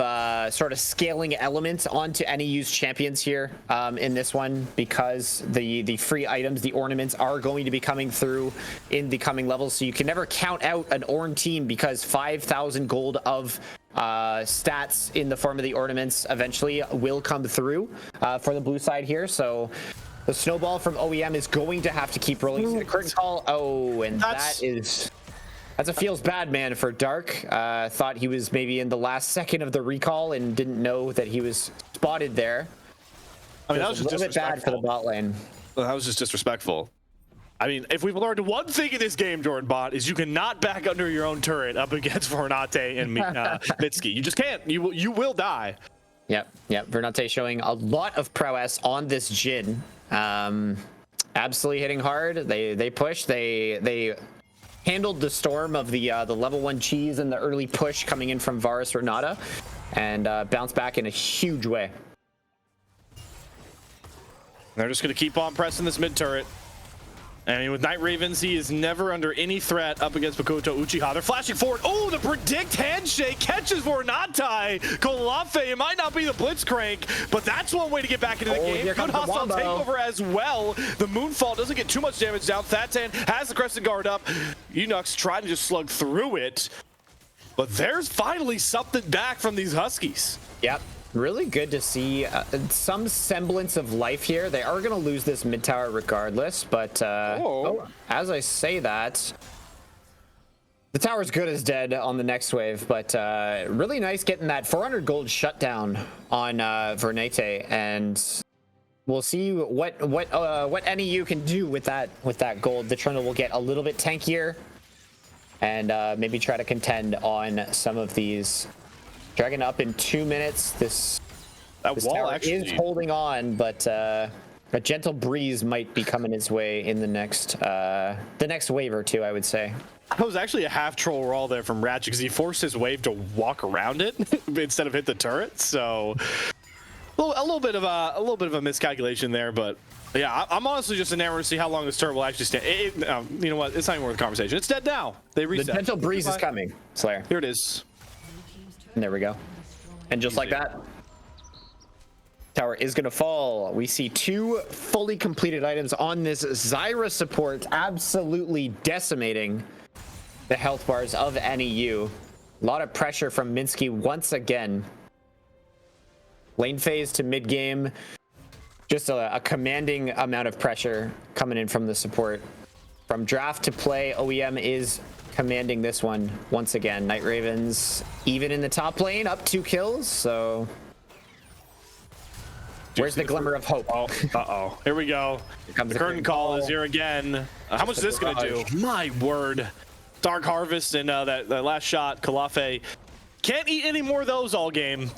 sort of scaling element onto NEU's champions here in this one, because the free items, the ornaments, are going to be coming through in the coming levels. So you can never count out an Ornn team, because 5,000 gold of stats in the form of the ornaments eventually will come through for the blue side here. So the snowball from OEM is going to have to keep rolling. The curtain call. Oh, and that's a feels bad, man, for Dark. Thought he was maybe in the last second of the recall and didn't know that he was spotted there. I mean, that was just a little bit bad for the bot lane. Well, that was just disrespectful. I mean, if we've learned one thing in this game, Jordan Bot, is you cannot back under your own turret up against Vornate and Mitsuki. You just can't. You will die. Yep. Vernate showing a lot of prowess on this Jhin. Absolutely hitting hard. They push. They handled the storm of the level 1 cheese and the early push coming in from Varus Renata, and bounced back in a huge way. They're just going to keep on pressing this mid turret. I mean, with Night Ravens, he is never under any threat up against Makoto Uchiha. They're flashing forward. Oh, the predict handshake catches Vornatai. Kolafe, it might not be the Blitzcrank, but that's one way to get back into the game. Good hostile takeover as well. The Moonfall doesn't get too much damage down. Thatan has the Crescent Guard up. Unux trying to just slug through it, but there's finally something back from these Huskies. Yep. Really good to see some semblance of life here. They are going to lose this mid tower regardless, but as I say that, the tower's good as dead on the next wave, but really nice getting that 400 gold shutdown on Vernete, and we'll see what NEU can do with that gold. The Trundle will get a little bit tankier and maybe try to contend on some of these. Dragon up in 2 minutes. This wall actually is holding on, but a gentle breeze might be coming his way in the next wave or two, I would say. That was actually a half troll roll there from Ratchet because he forced his wave to walk around it instead of hit the turret. So a little bit of a miscalculation there, but yeah, I'm honestly just enamored to see how long this turret will actually stay. You know what? It's not even worth the conversation. It's dead now. They reset. The gentle breeze is coming, Slayer. Here it is. And there we go. And just like that, tower is going to fall. We see 2 fully completed items on this Zyra support, absolutely decimating the health bars of NEU. A lot of pressure from Minsky once again. Lane phase to mid game. Just a commanding amount of pressure coming in from the support. From draft to play, OEM is commanding this one once again. Night Ravens even in the top lane, up 2 kills, so where's the glimmer of hope? Oh, here we go. The curtain call is here again. How much is this gonna do? My word. Dark Harvest and that last shot, Kalafe can't eat any more of those all game.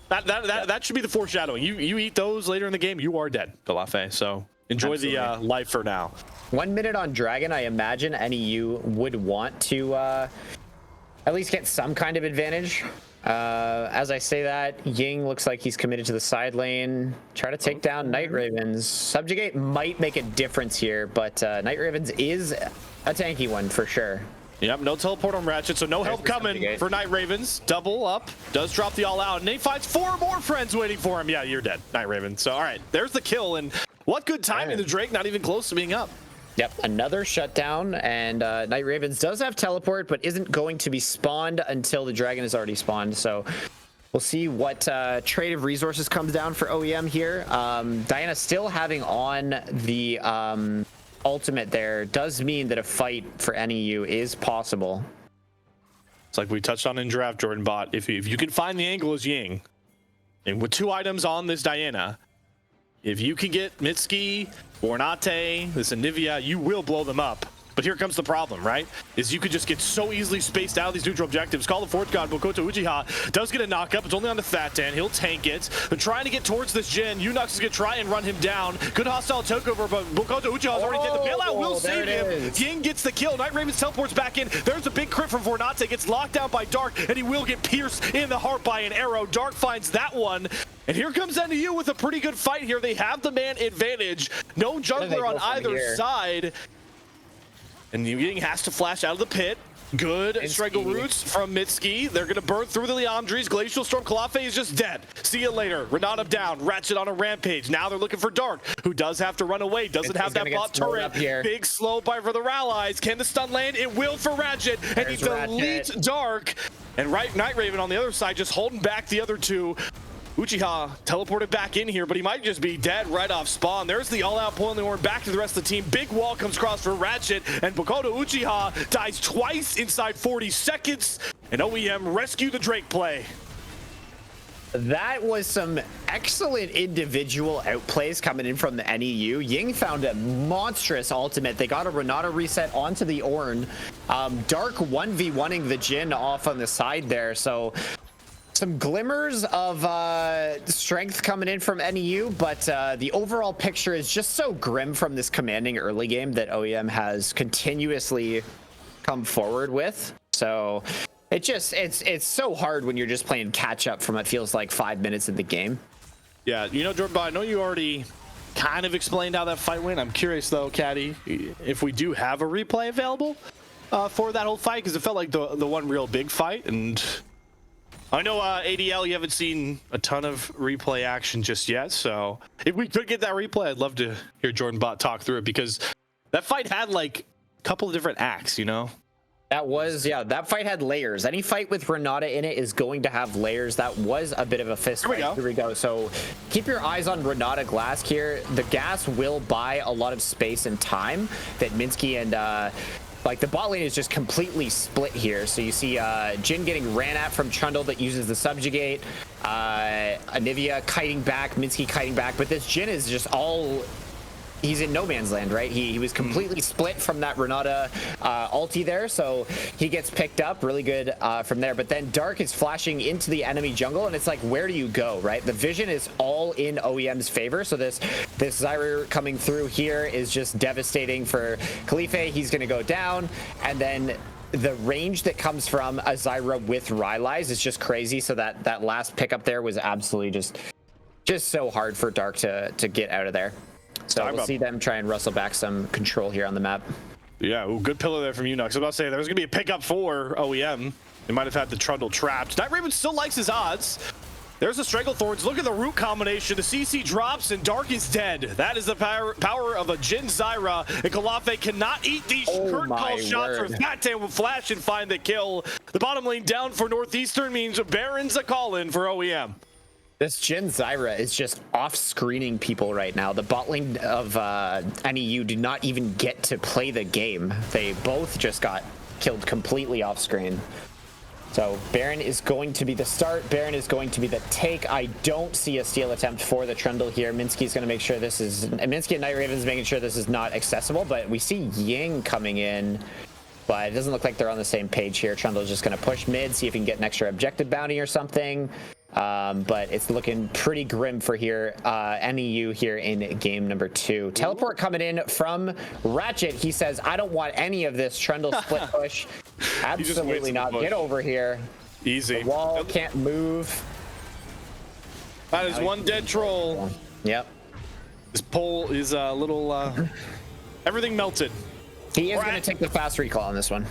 That should be the foreshadowing. You eat those later in the game, you are dead, Kalafe. So enjoy the life for now. 1 minute on Dragon, I imagine NEU would want to at least get some kind of advantage. As I say that, Ying looks like he's committed to the side lane. Try to take down Night Ravens. Subjugate might make a difference here, but Night Ravens is a tanky one for sure. Yep, no teleport on Ratchet, so no help coming for Night Ravens. Double up, does drop the all out, and he finds 4 more friends waiting for him. Yeah, you're dead, Night Ravens. So, all right, there's the kill, and what good timing, the Drake not even close to being up. Yep, another shutdown, and Night Ravens does have teleport, but isn't going to be spawned until the dragon is already spawned. So we'll see what trade of resources comes down for OEM here. Diana still having on the ultimate there does mean that a fight for NEU is possible. It's like we touched on in draft, Jordan Bot. If you can find the angle as Ying, and with 2 items on this Diana, if you can get Mitsuki, Ornate, this Anivia, you will blow them up. But here comes the problem, right? Is you could just get so easily spaced out of these neutral objectives. Call the Fourth God, Makoto Uchiha does get a knock up. It's only on the Thatan. He'll tank it. They're trying to get towards this Jin. Unux is going to try and run him down. Good hostile takeover, but Makoto Uchiha has already did the bailout. Will save him. Ying gets the kill. Night Ravens teleports back in. There's a big crit from Vornate. Gets locked down by Dark, and he will get pierced in the heart by an arrow. Dark finds that one. And here comes NEU with a pretty good fight here. They have the man advantage. No jungler on either side. And Ying has to flash out of the pit. Good Strangle Roots from Mitsuki. They're going to burn through the Liandries. Glacial Storm Kalafe is just dead. See you later. Renata down. Ratchet on a rampage. Now they're looking for Dark, who does have to run away. Doesn't have that bot turret. Big slow bite for the Rallies. Can the stun land? It will for Ratchet. And he deletes Dark. And Night Raven on the other side just holding back the other 2. Uchiha teleported back in here, but he might just be dead right off spawn. There's the all-out Boiling Horn back to the rest of the team. Big wall comes across for Ratchet, and Makoto Uchiha dies twice inside 40 seconds, and OEM rescue the Drake play. That was some excellent individual outplays coming in from the NEU. Ying found a monstrous ultimate. They got a Renata reset onto the Ornn. Dark 1v1ing the Jin off on the side there, so some glimmers of strength coming in from NEU, but the overall picture is just so grim from this commanding early game that OEM has continuously come forward with. So it's so hard when you're just playing catch up from it feels like 5 minutes of the game. Yeah, you know, Jordan, I know you already kind of explained how that fight went. I'm curious though, Caddy, if we do have a replay available for that whole fight, because it felt like the one real big fight. And I know ADL, you haven't seen a ton of replay action just yet, so if we could get that replay, I'd love to hear Jordan Bot talk through it, because that fight had like a couple of different acts, you know? That was, yeah, that fight had layers. Any fight with Renata in it is going to have layers. That was a bit of a fist fight. Here we go. So keep your eyes on Renata Glass here. The gas will buy a lot of space and time that Minsky and like the bot lane is just completely split here. So you see Jin getting ran at from Trundle that uses the subjugate. Anivia kiting back, Minsky kiting back, but this Jin is just all... He's in no man's land, right? He was completely split from that Renata ulti there, so he gets picked up really good from there. But then Dark is flashing into the enemy jungle, and it's like, where do you go, right? The vision is all in OEM's favor, so this Zyra coming through here is just devastating for Khalife. He's going to go down, and then the range that comes from a Zyra with Rylai's is just crazy. So that last pickup there was absolutely just so hard for Dark to get out of there. So we'll see them try and wrestle back some control here on the map. Yeah, ooh, good pillar there from Unux. I was about to say, there was going to be a pickup for OEM. They might have had the Trundle trapped. Night Raven still likes his odds. There's the Stranglethorns. Look at the root combination. The CC drops and Dark is dead. That is the power of a Jin Zyra. And Kalafe cannot eat these curtain call shots, or Fat will flash and find the kill. The bottom lane down for Northeastern means Baron's a call-in for OEM. This Jin Zyra is just off-screening people right now. The bot lane of NEU do not even get to play the game. They both just got killed completely off-screen. So Baron is going to be the start. Baron is going to be the take. I don't see a steal attempt for the Trundle here. Minsky's going to make sure this is... Minsky and Night Raven is making sure this is not accessible, but we see Ying coming in. But it doesn't look like they're on the same page here. Trundle's just going to push mid, see if he can get an extra objective bounty or something. But it's looking pretty grim for here NEU here in game number 2. Teleport coming in from Ratchet. He says, I don't want any of this Trundle split push. Absolutely not. Get over here. Easy. The wall can't move. That is one dead troll. Yep. This pole is a little... everything melted. He is going to take the fast recall on this one.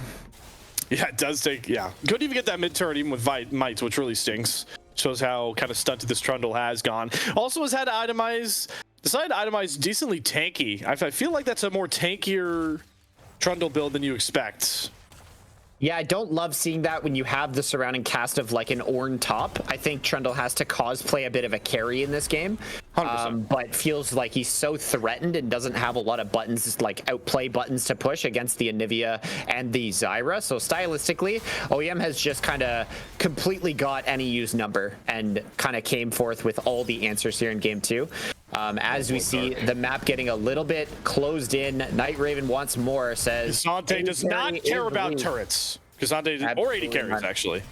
Yeah, it does take... Yeah. Couldn't even get that mid turret even with mites, which really stinks. Shows how kind of stunted this Trundle has gone. Also has had to decided to itemize decently tanky. I feel like that's a more tankier Trundle build than you expect. Yeah, I don't love seeing that when you have the surrounding cast of like an Ornn top. I think Trundle has to cosplay a bit of a carry in this game, but feels like he's so threatened and doesn't have a lot of buttons, like outplay buttons to push against the Anivia and the Zyra. So stylistically, OEM has just kind of completely got NEU's number and kind of came forth with all the answers here in game 2. As we see the map getting a little bit closed in, Night Raven wants more, says... K'Sante does not care about turrets. K'Sante, or 80 carries, actually.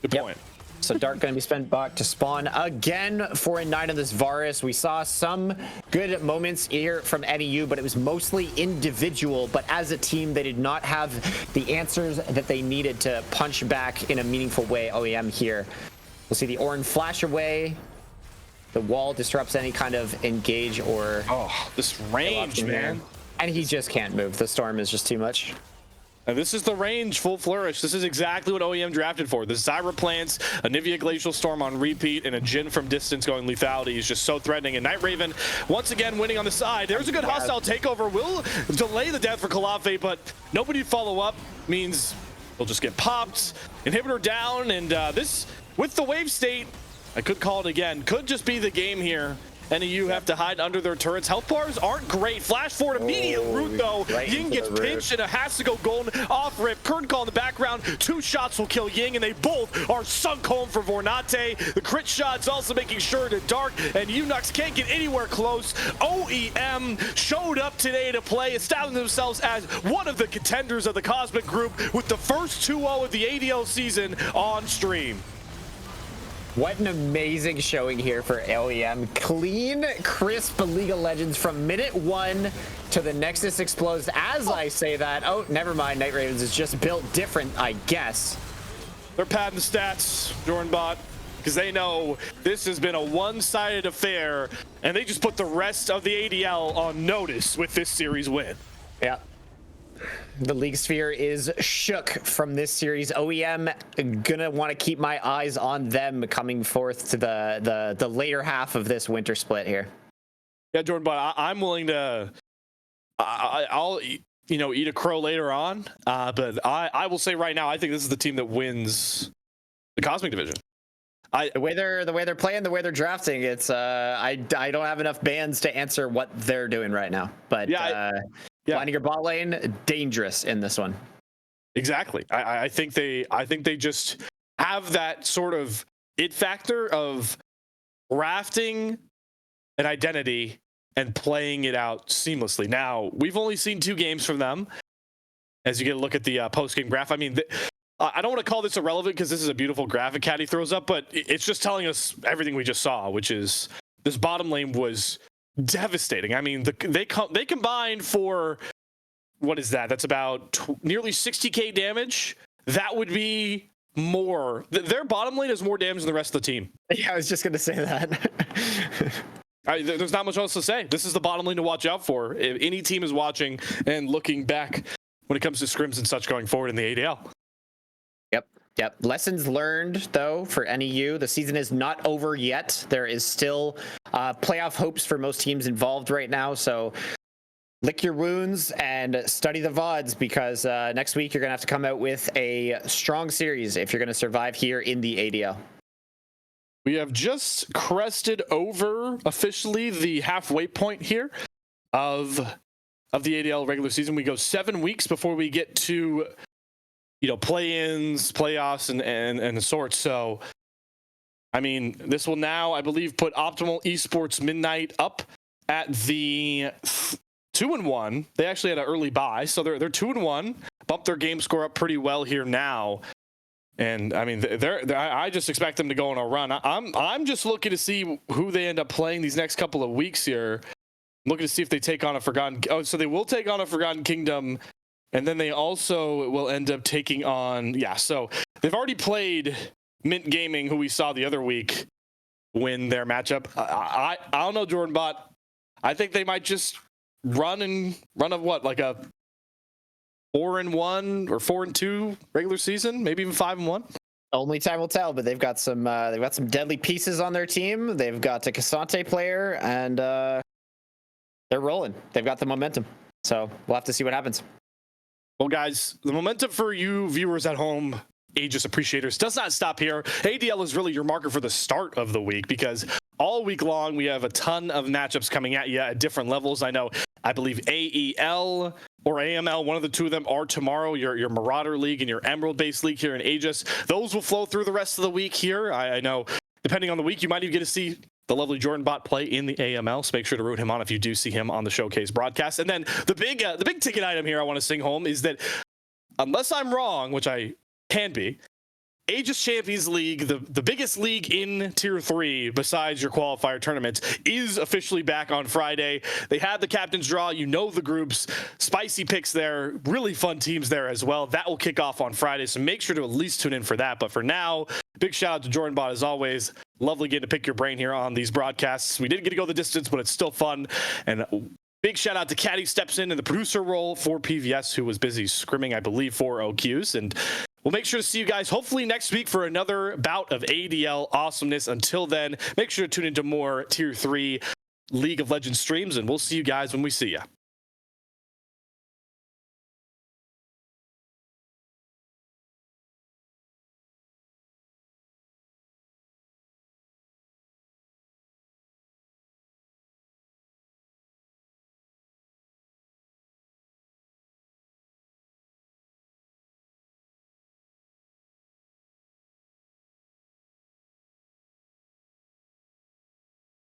Good point. So Dark going to be spent back to spawn again for a 9 of this Varus. We saw some good moments here from NEU, but it was mostly individual. But as a team, they did not have the answers that they needed to punch back in a meaningful way. OEM here. We'll see the Ornn flash away. The wall disrupts any kind of engage or... Oh, this range, man. And he just can't move. The storm is just too much. And this is the range, full flourish. This is exactly what OEM drafted for. The Zyra plants, a Nivea Glacial Storm on repeat, and a Jin from distance going lethality is just so threatening. And Night Raven, once again, winning on the side. There's a good hostile takeover. Will delay the death for Kalafe, but nobody follow up means they'll just get popped. Inhibitor down, and this, with the wave state, I could call it again. Could just be the game here. NEU have to hide under their turrets. Health bars aren't great. Flash forward, immediate root though. Ying gets pinched and it has to go golden off rip. Curtain call in the background. 2 shots will kill Ying and they both are sunk home for Vornate. The crit shot's also making sure that Dark and Unux can't get anywhere close. OEM showed up today to play, establishing themselves as one of the contenders of the Cosmic Group with the first 2-0 of the ADL season on stream. What an amazing showing here for OEM. Clean, crisp League of Legends from minute 1 to the Nexus explodes. As I say that, oh, never mind. Night Ravens is just built different, I guess. They're padding the stats, Jordan Bot. because they know this has been a one-sided affair, and they just put the rest of the ADL on notice with this series win. Yeah. The league sphere is shook from this series. OEM gonna want to keep my eyes on them coming forth to the later half of this winter split here. Yeah, Jordan, but I'm willing to. I'll eat a crow later on. But I will say right now, I think this is the team that wins the Cosmic Division. The way they're playing, the way they're drafting, it's I don't have enough bands to answer what they're doing right now. But finding your bot lane, dangerous in this one. Exactly. I think they just have that sort of it factor of drafting an identity and playing it out seamlessly. Now, we've only seen 2 games from them. As you get a look at the post-game graph, I mean, I don't want to call this irrelevant because this is a beautiful graphic Caddy throws up, but it's just telling us everything we just saw, which is this bottom lane was devastating. I mean, they combined for, what is that? That's about nearly 60k damage. That would be more. Their bottom lane is more damage than the rest of the team. Yeah, I was just going to say that. There's not much else to say. This is the bottom lane to watch out for. If any team is watching and looking back when it comes to scrims and such going forward in the ADL. Yep. Lessons learned, though, for NEU. The season is not over yet. There is still playoff hopes for most teams involved right now. So lick your wounds and study the VODs, because next week you're going to have to come out with a strong series if you're going to survive here in the ADL. We have just crested over officially the halfway point here of the ADL regular season. We go 7 weeks before we get to play-ins, playoffs, and the sorts. So, I mean, this will now, I believe, put Optimal Esports Midnight up at the 2-1. They actually had an early bye, so they're 2-1. Bumped their game score up pretty well here now. And I mean, I just expect them to go on a run. I'm just looking to see who they end up playing these next couple of weeks here. I'm looking to see if they take on a Forgotten. Oh, so they will take on a Forgotten Kingdom, and then they also will end up taking on. Yeah, so they've already played Mint Gaming, who we saw the other week win their matchup. I don't know, Jordan Bot. I think they might just run of what, like a 4-1 or 4-2 regular season, maybe even 5-1. Only time will tell, but they've got some deadly pieces on their team. They've got a Cassante player, and they're rolling. They've got the momentum. So we'll have to see what happens. Well, guys, the momentum for you viewers at home, Aegis appreciators, does not stop here. ADL is really your marker for the start of the week, because all week long we have a ton of matchups coming at you at different levels. I believe AEL or AML, one of the two of them are tomorrow. Your Marauder League and your Emerald-based league here in Aegis. Those will flow through the rest of the week here. I know, depending on the week, you might even get to see the lovely Jordan Bot play in the AML. So make sure to root him on if you do see him on the showcase broadcast. And then the big ticket item here I want to sing home is that, unless I'm wrong, which I can be, Aegis Champions League, the biggest league in Tier 3 besides your qualifier tournaments, is officially back on Friday. They had the captain's draw. You know the groups. Spicy picks there. Really fun teams there as well. That will kick off on Friday, so make sure to at least tune in for that. But for now, big shout out to Jordan Bot as always. Lovely getting to pick your brain here on these broadcasts. We didn't get to go the distance, but it's still fun. And big shout out to Caddy steps in the producer role for PVS, who was busy scrimming, I believe, 4 OQs. And we'll make sure to see you guys hopefully next week for another bout of ADL awesomeness. Until then, make sure to tune into more Tier 3 League of Legends streams, and we'll see you guys when we see you.